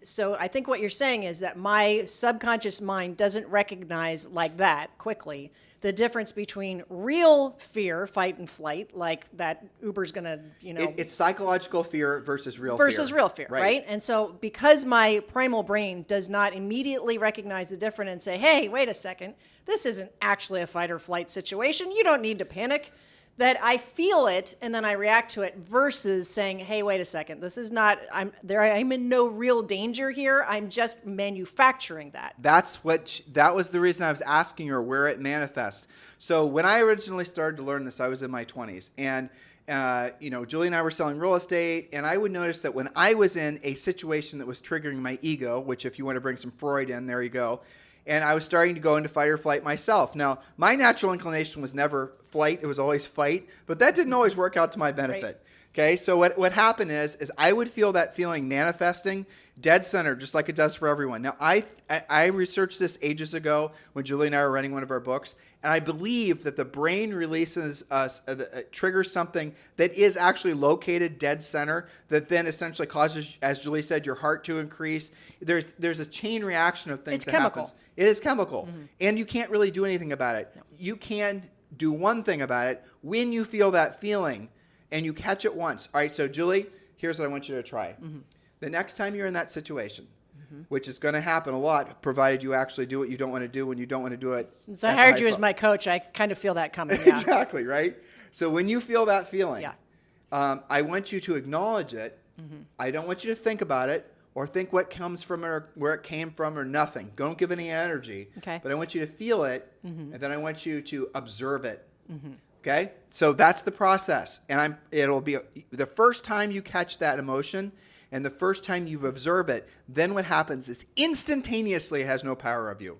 so I think what you're saying is that my subconscious mind doesn't recognize like that quickly the difference between real fear, fight and flight, like that Uber's going to, It's psychological fear versus real real fear, right? And so because my primal brain does not immediately recognize the difference and say, hey, wait a second, this isn't actually a fight or flight situation. You don't need to panic. That I feel it and then I react to it versus saying, hey, wait a second, this is not, I'm in no real danger here. I'm just manufacturing that. That was the reason I was asking her where it manifests. So when I originally started to learn this, I was in my 20s. And, Julie and I were selling real estate. And I would notice that when I was in a situation that was triggering my ego, which if you want to bring some Freud in, there you go. And I was starting to go into fight or flight myself. Now, my natural inclination was never flight. It was always fight. But that didn't always work out to my benefit. Right. Okay, so what happened is I would feel that feeling manifesting dead center, just like it does for everyone. Now, I researched this ages ago when Julie and I were writing one of our books, and I believe that the brain releases triggers something that is actually located dead center that then essentially causes, as Julie said, your heart to increase. There's a chain reaction of things that happens. It is chemical, and you can't really do anything about it. No. You can do one thing about it when you feel that feeling. And you catch it once. All right, so Julie, here's what I want you to try. The next time you're in that situation, which is going to happen a lot, provided you actually do what you don't want to do when you don't want to do it. Since I hired you as my coach, I kind of feel that coming. Yeah. Exactly, right? So when you feel that feeling, I want you to acknowledge it. I don't want you to think about it or think what comes from it or where it came from or nothing. Don't give any energy. Okay. But I want you to feel it, and then I want you to observe it. Okay, so that's the process, and it'll be the first time you catch that emotion, and the first time you observe it. Then what happens is instantaneously it has no power of you.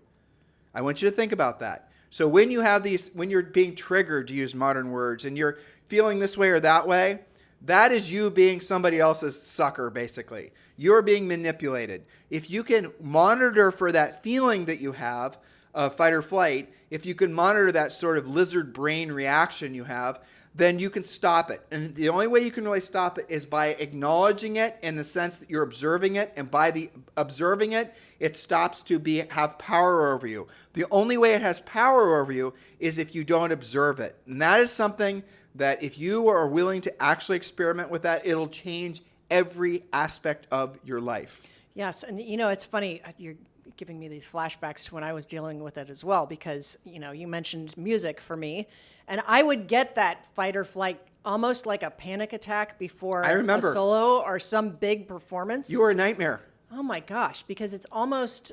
I want you to think about that. So when you're being triggered, to use modern words, and you're feeling this way or that way, that is you being somebody else's sucker. Basically, you're being manipulated. If you can monitor for that feeling that you have of fight or flight, if you can monitor that sort of lizard brain reaction you have, then you can stop it. And the only way you can really stop it is by acknowledging it in the sense that you're observing it. And by the observing it, it stops to have power over you. The only way it has power over you is if you don't observe it. And that is something that if you are willing to actually experiment with that, it'll change every aspect of your life. Yes. And it's funny. You're giving me these flashbacks to when I was dealing with it as well, because, you mentioned music for me, and I would get that fight or flight almost like a panic attack before a solo or some big performance. You were a nightmare. Oh my gosh, because it's almost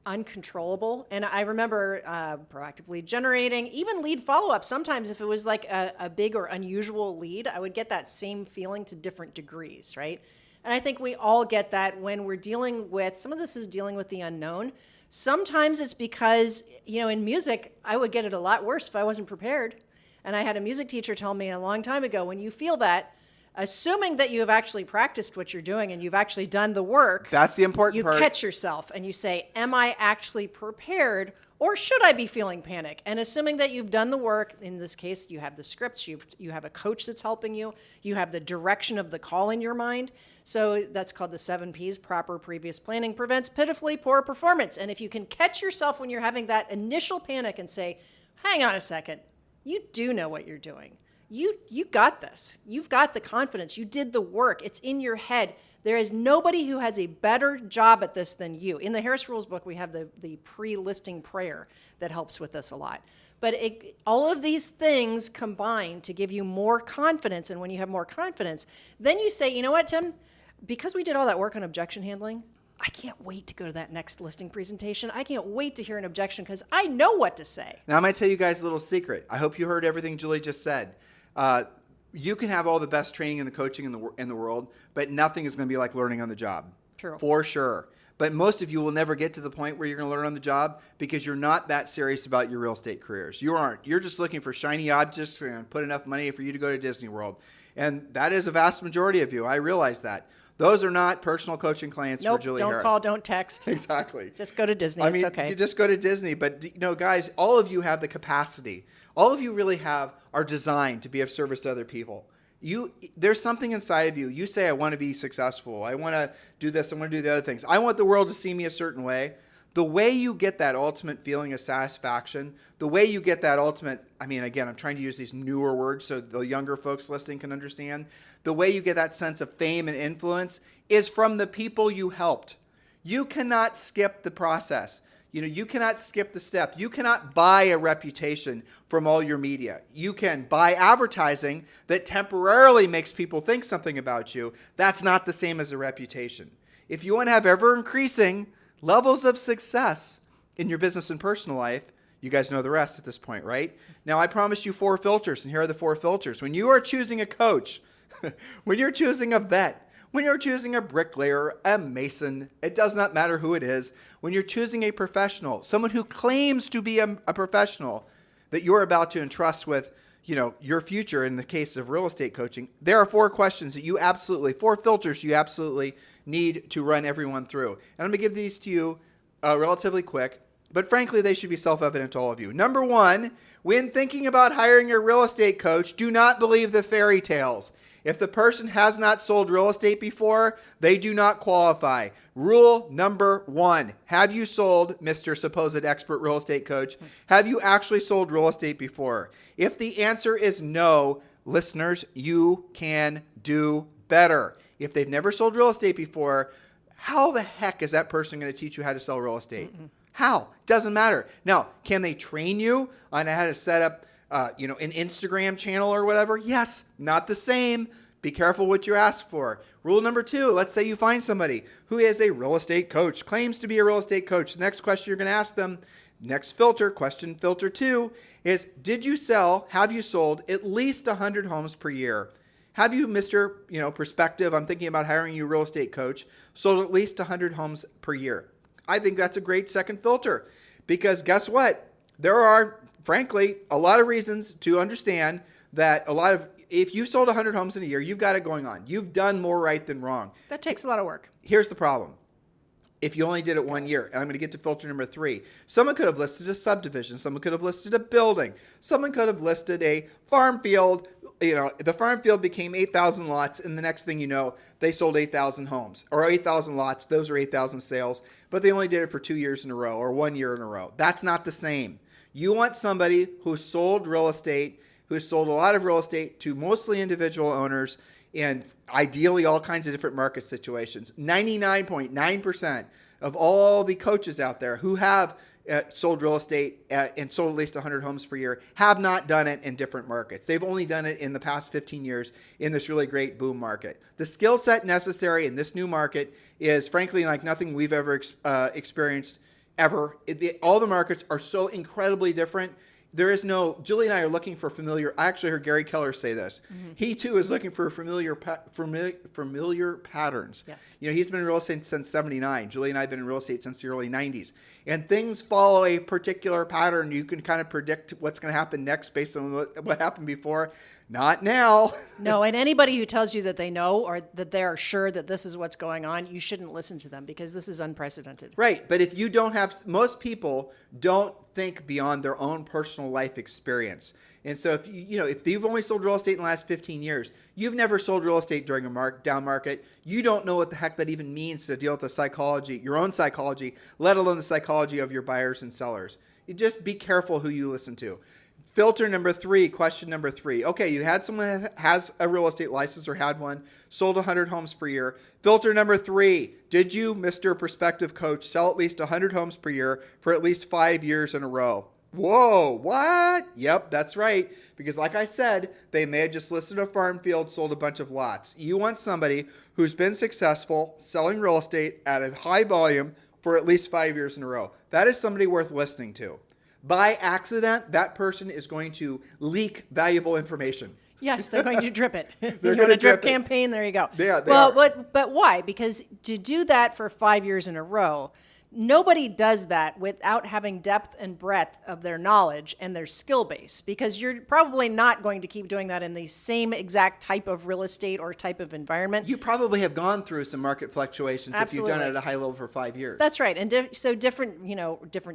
uncontrollable. And I remember proactively generating, even lead follow-up. Sometimes if it was like a big or unusual lead, I would get that same feeling to different degrees, right? And I think we all get that when we're dealing with, some of this is dealing with the unknown. Sometimes it's because, in music, I would get it a lot worse if I wasn't prepared. And I had a music teacher tell me a long time ago, when you feel that, assuming that you have actually practiced what you're doing and you've actually done the work, That's the important part. You catch yourself and you say, am I actually prepared, or should I be feeling panic? And assuming that you've done the work, in this case, you have the scripts, you have a coach that's helping you, you have the direction of the call in your mind. So that's called the 7 Ps. Proper previous planning prevents pitifully poor performance. And if you can catch yourself when you're having that initial panic and say, hang on a second, you do know what you're doing. You got this. You've got the confidence. You did the work. It's in your head. There is nobody who has a better job at this than you. In the Harris Rules book, we have the pre-listing prayer that helps with this a lot. But all of these things combine to give you more confidence. And when you have more confidence, then you say, you know what, Tim? Because we did all that work on objection handling, I can't wait to go to that next listing presentation. I can't wait to hear an objection because I know what to say. Now, I'm going to tell you guys a little secret. I hope you heard everything Julie just said. You can have all the best training and the coaching in the world, but nothing is going to be like learning on the job. True. For sure. But most of you will never get to the point where you're going to learn on the job because you're not that serious about your real estate careers. You aren't. You're just looking for shiny objects and put enough money for you to go to Disney World. And that is a vast majority of you. I realize that. Those are not personal coaching clients for Julie Harris. Don't call, don't text. Exactly. Just go to Disney. It's okay. You just go to Disney. But, guys, all of you have the capacity. All of you really are designed to be of service to other people. There's something inside of you. You say, I want to be successful. I want to do this. I want to do the other things. I want the world to see me a certain way. The way you get that ultimate feeling of satisfaction, the way you get that ultimate, again, I'm trying to use these newer words so the younger folks listening can understand. The way you get that sense of fame and influence is from the people you helped. You cannot skip the process. You cannot skip the step. You cannot buy a reputation from all your media. You can buy advertising that temporarily makes people think something about you. That's not the same as a reputation. If you want to have ever increasing levels of success in your business and personal life, you guys know the rest at this point, right? Now, I promised you 4 filters, and here are the 4 filters. When you are choosing a coach, when you're choosing a vet, when you're choosing a bricklayer, a mason, it does not matter who it is. When you're choosing a professional, someone who claims to be a professional that you're about to entrust with, your future in the case of real estate coaching, there are 4 questions that 4 filters you absolutely need to run everyone through. And I'm going to give these to you relatively quick, but frankly, they should be self-evident to all of you. Number 1, when thinking about hiring a real estate coach, do not believe the fairy tales. If the person has not sold real estate before, they do not qualify. Rule number 1, have you sold, Mr. Supposed Expert Real Estate Coach? Have you actually sold real estate before? If the answer is no, listeners, you can do better. If they've never sold real estate before, how the heck is that person going to teach you how to sell real estate? How? Doesn't matter. Now, can they train you on how to set up an Instagram channel or whatever? Yes, not the same. Be careful what you ask for. Rule number 2, let's say you find somebody who is a real estate coach, claims to be a real estate coach. The next question you're going to ask them, next filter, question filter 2, is have you sold at least 100 homes per year? Have you, Mr. Perspective, I'm thinking about hiring you a real estate coach, sold at least 100 homes per year? I think that's a great second filter because guess what? There are, frankly, a lot of reasons to understand that if you sold 100 homes in a year, you've got it going on. You've done more right than wrong. That takes a lot of work. Here's the problem. If you only did it 1 year, and I'm going to get to filter number 3, someone could have listed a subdivision. Someone could have listed a building. Someone could have listed a farm field. The farm field became 8,000 lots, and the next thing you know, they sold 8,000 homes or 8,000 lots. Those are 8,000 sales, but they only did it for 2 years in a row or 1 year in a row. That's not the same. You want somebody who sold real estate, who has sold a lot of real estate to mostly individual owners and ideally all kinds of different market situations. 99.9% of all the coaches out there who have sold real estate and sold at least 100 homes per year have not done it in different markets. They've only done it in the past 15 years in this really great boom market. The skill set necessary in this new market is frankly like nothing we've ever experienced ever. All the markets are so incredibly different. There is no, Julie and I are looking for familiar, I actually heard Gary Keller say this. Mm-hmm. He too is looking for familiar patterns. Yes. He's been in real estate since 79. Julie and I have been in real estate since the early 90s. And things follow a particular pattern. You can kind of predict what's going to happen next based on what happened before. Not now. No, and anybody who tells you that they know or that they are sure that this is what's going on, you shouldn't listen to them because this is unprecedented. Right, but if you don't have, most people don't think beyond their own personal life experience. And so if if you've only sold real estate in the last 15 years, you've never sold real estate during a down market, you don't know what the heck that even means to deal with the psychology, your own psychology, let alone the psychology of your buyers and sellers. You just be careful who you listen to. Filter number 3, question number 3. Okay, you had someone that has a real estate license or had one, sold 100 homes per year. Filter number 3, did you, Mr. Prospective Coach, sell at least 100 homes per year for at least 5 years in a row? Whoa, what? Yep, that's right. Because like I said, they may have just listed a farm field, sold a bunch of lots. You want somebody who's been successful selling real estate at a high volume for at least 5 years in a row. That is somebody worth listening to. By accident, that person is going to leak valuable information. Yes, they're going to drip it. They're you going want to a drip drip it. campaign? There you go. They are. But why? Because to do that for 5 years in a row, nobody does that without having depth and breadth of their knowledge and their skill base, because you're probably not going to keep doing that in the same exact type of real estate or type of environment. You probably have gone through some market fluctuations Absolutely. if you've done it at a high level for 5 years. That's right. And so different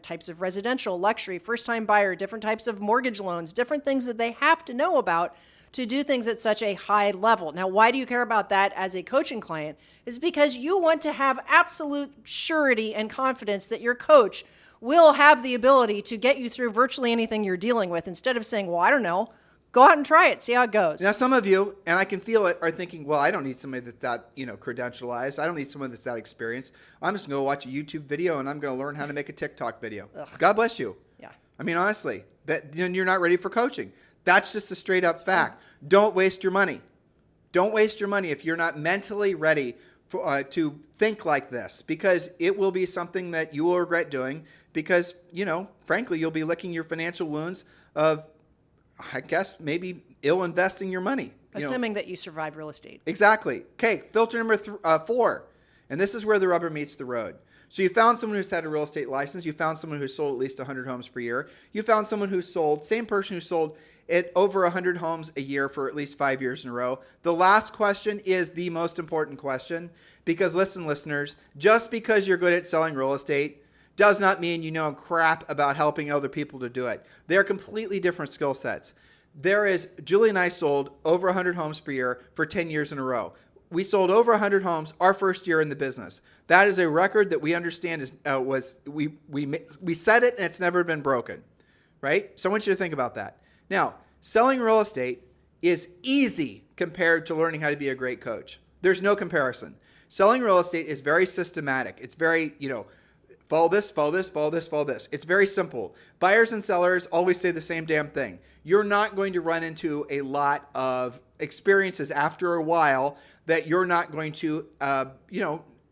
types of residential, luxury, first-time buyer, different types of mortgage loans, different things that they have to know about to do things at such a high level. Now, why do you care about that as a coaching client? Is because you want to have absolute surety and confidence that your coach will have the ability to get you through virtually anything you're dealing with, instead of saying, well, I don't know, go out and try it, see how it goes. Now, some of you, and I can feel it, are thinking, well, I don't need somebody that's that, credentialized. I don't need someone that's that experienced. I'm just going to watch a YouTube video and I'm going to learn how to make a TikTok video. Ugh. God bless you. Yeah. I mean, honestly, that you're not ready for coaching. That's just a straight up fact. Don't waste your money. Don't waste your money if you're not mentally ready to think like this, because it will be something that you will regret doing because, frankly, you'll be licking your financial wounds of, I guess, maybe ill investing your money. Assuming that you survive real estate. Exactly. Okay, filter number 4. And this is where the rubber meets the road. So you found someone who's had a real estate license. You found someone who sold at least 100 homes per year. You found someone who sold, same person who sold at over 100 homes a year for at least 5 years in a row. The last question is the most important question, because listen, listeners, just because you're good at selling real estate does not mean you know crap about helping other people to do it. They're completely different skill sets. Julie and I sold over 100 homes per year for 10 years in a row. We sold over 100 homes our first year in the business. That is a record that we understand we set it and it's never been broken, right? So I want you to think about that. Now, selling real estate is easy compared to learning how to be a great coach. There's no comparison. Selling real estate is very systematic. It's very, follow this, follow this, follow this, follow this. It's very simple. Buyers and sellers always say the same damn thing. You're not going to run into a lot of experiences after a while that you're not going to,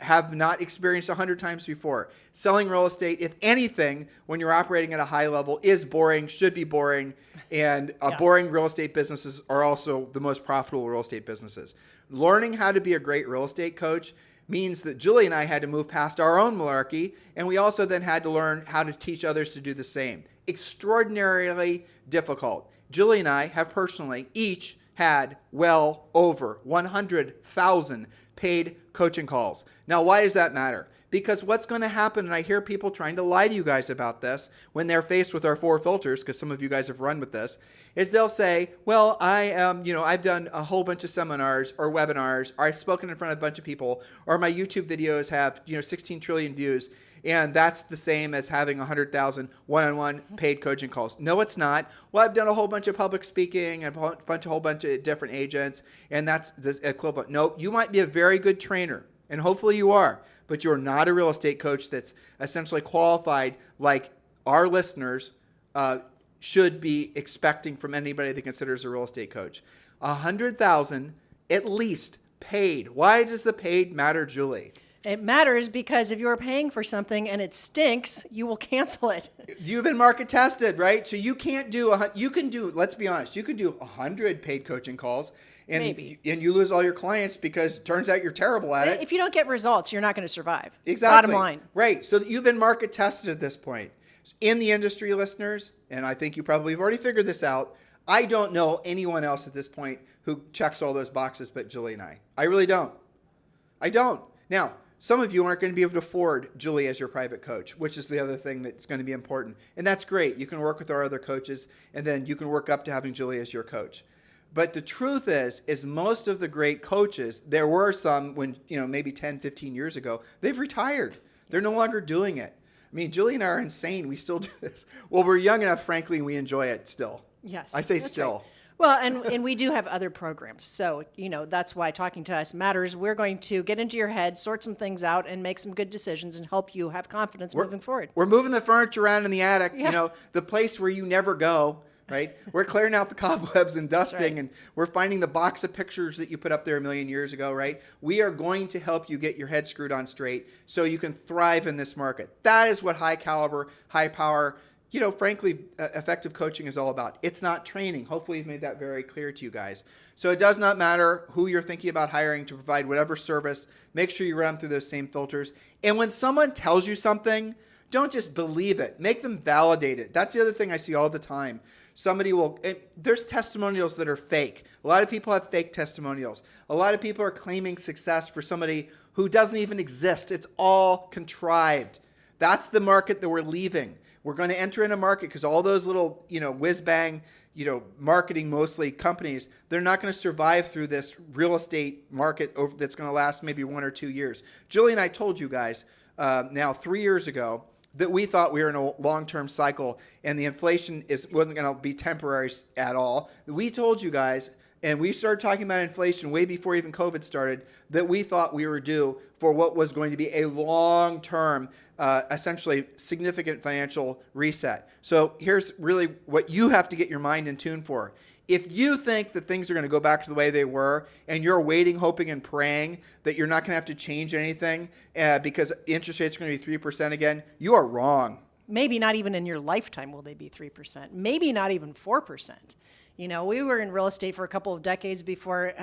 have not experienced 100 times before. Selling real estate, if anything, when you're operating at a high level, is boring, should be boring, and boring real estate businesses are also the most profitable real estate businesses. Learning how to be a great real estate coach means that Julie and I had to move past our own malarkey, and we also then had to learn how to teach others to do the same. Extraordinarily difficult. Julie and I have personally each had well over 100,000 paid coaching calls. Now, why does that matter? Because what's going to happen, and I hear people trying to lie to you guys about this when they're faced with our 4 filters, because some of you guys have run with this, is they'll say, well, I've done a whole bunch of seminars or webinars, or I've spoken in front of a bunch of people, or my YouTube videos have, 16 trillion views, and that's the same as having 100,000 one-on-one paid coaching calls. No, it's not. Well, I've done a whole bunch of public speaking and a whole bunch of different agents, and that's the equivalent. No, you might be a very good trainer, and hopefully you are, but you're not a real estate coach that's essentially qualified like our listeners should be expecting from anybody that considers a real estate coach. $100,000 at least paid. Why does the paid matter, Julie? It matters because if you're paying for something and it stinks, you will cancel it. You've been market tested, right? So you can't do, let's be honest, you can do 100 paid coaching calls and, Maybe. and you lose all your clients because it turns out you're terrible at it. If you don't get results, you're not going to survive. Exactly. Bottom line. Right. So you've been market tested at this point. In the industry, listeners, and I think you probably have already figured this out, I don't know anyone else at this point who checks all those boxes but Julie and I. I really don't. I don't. Now, some of you aren't going to be able to afford Julie as your private coach, which is the other thing that's going to be important. And that's great. You can work with our other coaches, and then you can work up to having Julie as your coach. But the truth is most of the great coaches, there were some when, maybe 10, 15 years ago, they've retired. They're no longer doing it. I mean, Julie and I are insane. We still do this. Well, we're young enough, frankly, and we enjoy it still. Yes. I say that's still. Right. Well, and we do have other programs. So, that's why talking to us matters. We're going to get into your head, sort some things out, and make some good decisions and help you have confidence moving forward. We're moving the furniture around in the attic, Yeah. The place where you never go, right? We're clearing out the cobwebs and dusting, right. and we're finding the box of pictures that you put up there a million years ago, right? We are going to help you get your head screwed on straight so you can thrive in this market. That is what high caliber, high power, frankly, effective coaching is all about. It's not training. Hopefully we've made that very clear to you guys. So it does not matter who you're thinking about hiring to provide whatever service. Make sure you run through those same filters. And when someone tells you something, don't just believe it. Make them validate it. That's the other thing I see all the time. There's testimonials that are fake. A lot of people have fake testimonials. A lot of people are claiming success for somebody who doesn't even exist. It's all contrived. That's the market that we're leaving. We're going to enter in a market because all those little, whiz-bang, marketing mostly companies, they're not going to survive through this real estate market that's going to last maybe 1 or 2 years. Julie and I told you guys now 3 years ago that we thought we were in a long-term cycle and the inflation wasn't going to be temporary at all. We told you guys, and we started talking about inflation way before even COVID started, that we thought we were due for what was going to be a long-term, essentially significant financial reset. So here's really what you have to get your mind in tune for. If you think that things are going to go back to the way they were and you're waiting, hoping, and praying that you're not going to have to change anything because interest rates are going to be 3% again, you are wrong. Maybe not even in your lifetime will they be 3%. Maybe not even 4%. We were in real estate for a couple of decades before,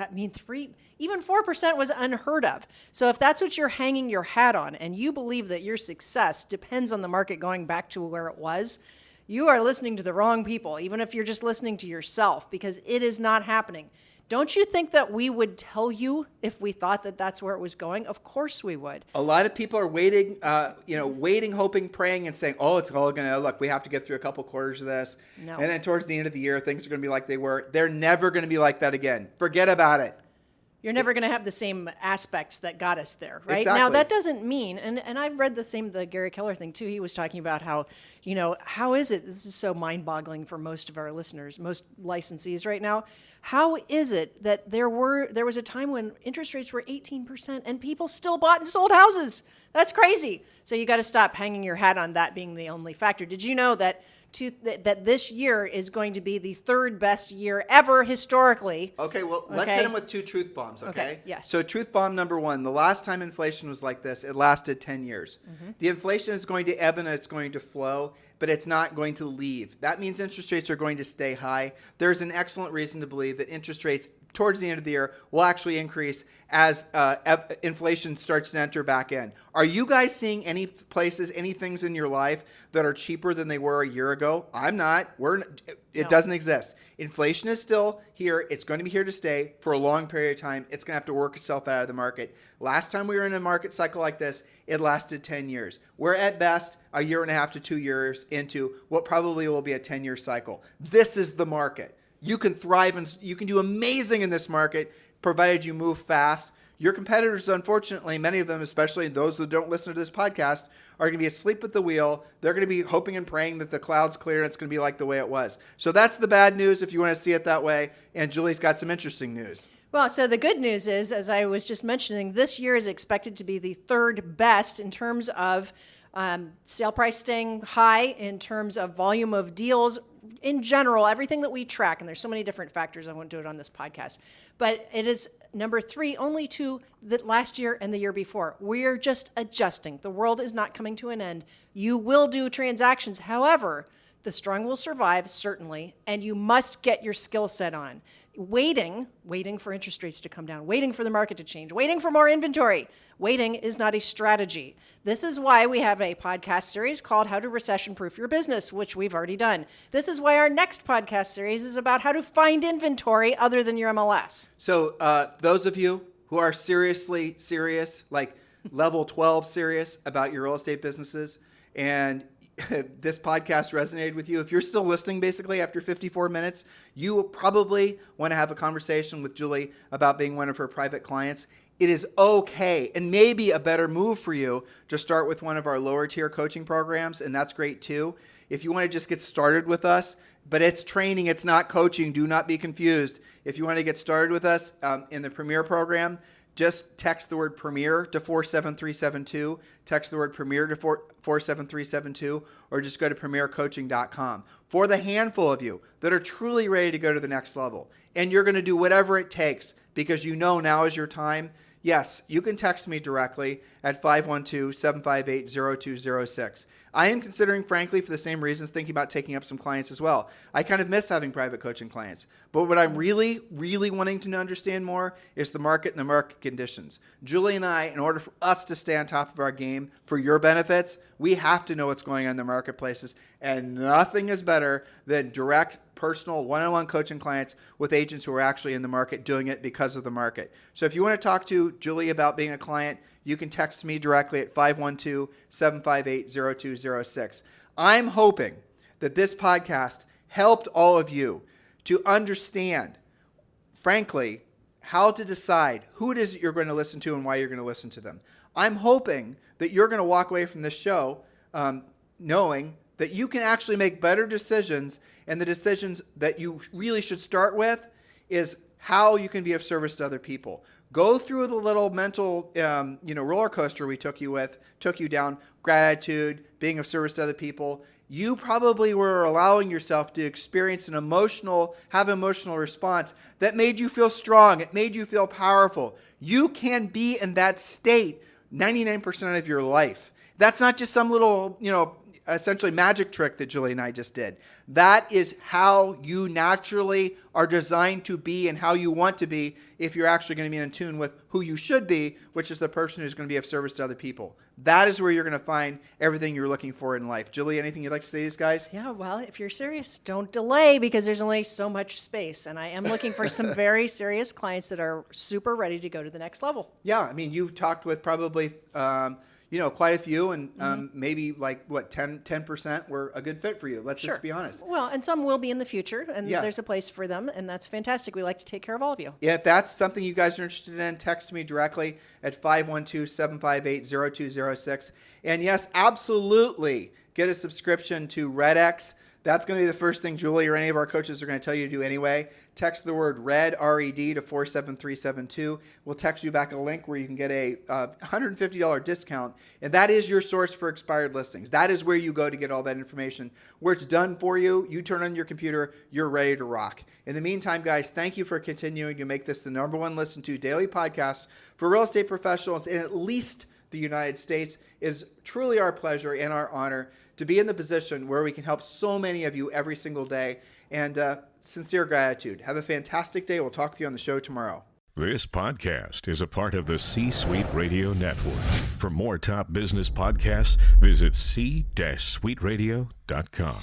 even 4% was unheard of. So if that's what you're hanging your hat on and you believe that your success depends on the market going back to where it was, you are listening to the wrong people, even if you're just listening to yourself, because it is not happening. Don't you think that we would tell you if we thought that that's where it was going? Of course we would. A lot of people are waiting, waiting, hoping, praying, and saying, oh, it's all going to, look, we have to get through a couple quarters of this. No. And then towards the end of the year, things are going to be like they were. They're never going to be like that again. Forget about it. You're never going to have the same aspects that got us there, right? Exactly. Now, that doesn't mean, and I've read the Gary Keller thing too. He was talking about how, how is it, this is so mind-boggling for most of our listeners, most licensees right now. How is it that there was a time when interest rates were 18% and people still bought and sold houses? That's crazy. So you got to stop hanging your hat on that being the only factor. Did you know that this year is going to be the third best year ever historically? Okay, well, let's hit them with 2 truth bombs, okay? Yes. So truth bomb number 1, the last time inflation was like this, it lasted 10 years. Mm-hmm. The inflation is going to ebb and it's going to flow, but it's not going to leave. That means interest rates are going to stay high. There's an excellent reason to believe that interest rates towards the end of the year will actually increase as inflation starts to enter back in. Are you guys seeing any places, any things in your life that are cheaper than they were a year ago? I'm not. It doesn't exist. Inflation is still here. It's going to be here to stay for a long period of time. It's going to have to work itself out of the market. Last time we were in a market cycle like this, it lasted 10 years. We're at best a year and a half to 2 years into what probably will be a 10-year cycle. This is the market. You can thrive and you can do amazing in this market, provided you move fast. Your competitors, unfortunately, many of them, especially those that don't listen to this podcast, are going to be asleep at the wheel. They're going to be hoping and praying that the cloud's clear and it's going to be like the way it was. So that's the bad news if you want to see it that way. And Julie's got some interesting news. Well, so the good news is, as I was just mentioning, this year is expected to be the third best in terms of Sale price staying high in terms of volume of deals. In general, everything that we track, and there's so many different factors, I won't do it on this podcast, but it is number 3 only to the last year and the year before. We're just adjusting. The world is not coming to an end. You will do transactions. However, the strong will survive, certainly, and you must get your skill set on. Waiting for interest rates to come down, waiting for the market to change, waiting for more inventory. Waiting is not a strategy. This is why we have a podcast series called How to Recession-Proof Your Business, which we've already done. This is why our next podcast series is about how to find inventory other than your MLS. So those of you who are seriously serious, like level 12 serious about your real estate businesses, and this podcast resonated with you, if you're still listening basically after 54 minutes, you will probably want to have a conversation with Julie about being one of her private clients. It is okay, and maybe a better move for you to start with one of our lower tier coaching programs, and that's great too. If you want to just get started with us, but it's training, it's not coaching, do not be confused. If you want to get started with us in the Premier program, just text the word Premier to 47372, text the word Premier to 47372, or just go to premiercoaching.com. For the handful of you that are truly ready to go to the next level, and you're going to do whatever it takes because you know now is your time, yes, you can text me directly at 512-758-0206. I am considering, frankly, for the same reasons, thinking about taking up some clients as well. I kind of miss having private coaching clients. But what I'm really, really wanting to understand more is the market and the market conditions. Julie and I, in order for us to stay on top of our game for your benefits, we have to know what's going on in the marketplaces. And nothing is better than direct, personal, one-on-one coaching clients with agents who are actually in the market doing it because of the market. So if you want to talk to Julie about being a client, you can text me directly at 512-758-0206. I'm hoping that this podcast helped all of you to understand, frankly, how to decide who it is that you're going to listen to and why you're going to listen to them. I'm hoping that you're going to walk away from this show knowing that you can actually make better decisions, and the decisions that you really should start with is how you can be of service to other people. Go through the little mental, roller coaster we took you down, gratitude, being of service to other people. You probably were allowing yourself to experience have an emotional response that made you feel strong. It made you feel powerful. You can be in that state 99% of your life. That's not just some little, essentially magic trick that Julie and I just did. That is how you naturally are designed to be and how you want to be if you're actually going to be in tune with who you should be, which is the person who's going to be of service to other people. That is where you're going to find everything you're looking for in life. Julie, anything you'd like to say to these guys? Yeah, well, if you're serious, don't delay because there's only so much space. And I am looking for some very serious clients that are super ready to go to the next level. Yeah, I mean, you've talked with probably quite a few, and maybe 10% were a good fit for you. Let's just be honest. Well, and some will be in the future, and there's a place for them, and that's fantastic. We like to take care of all of you. Yeah, if that's something you guys are interested in, text me directly at 512-758-0206. And yes, absolutely get a subscription to RedX. That's going to be the first thing Julie or any of our coaches are going to tell you to do anyway. Text the word RED, R-E-D, to 47372. We'll text you back a link where you can get a $150 discount, and that is your source for expired listings. That is where you go to get all that information. Where it's done for you, you turn on your computer, you're ready to rock. In the meantime, guys, thank you for continuing to make this the number one listened to daily podcast for real estate professionals in at least the United States. It is truly our pleasure and our honor to be in the position where we can help so many of you every single day. And sincere gratitude. Have a fantastic day. We'll talk to you on the show tomorrow. This podcast is a part of the C-Suite Radio Network. For more top business podcasts, visit c-suiteradio.com.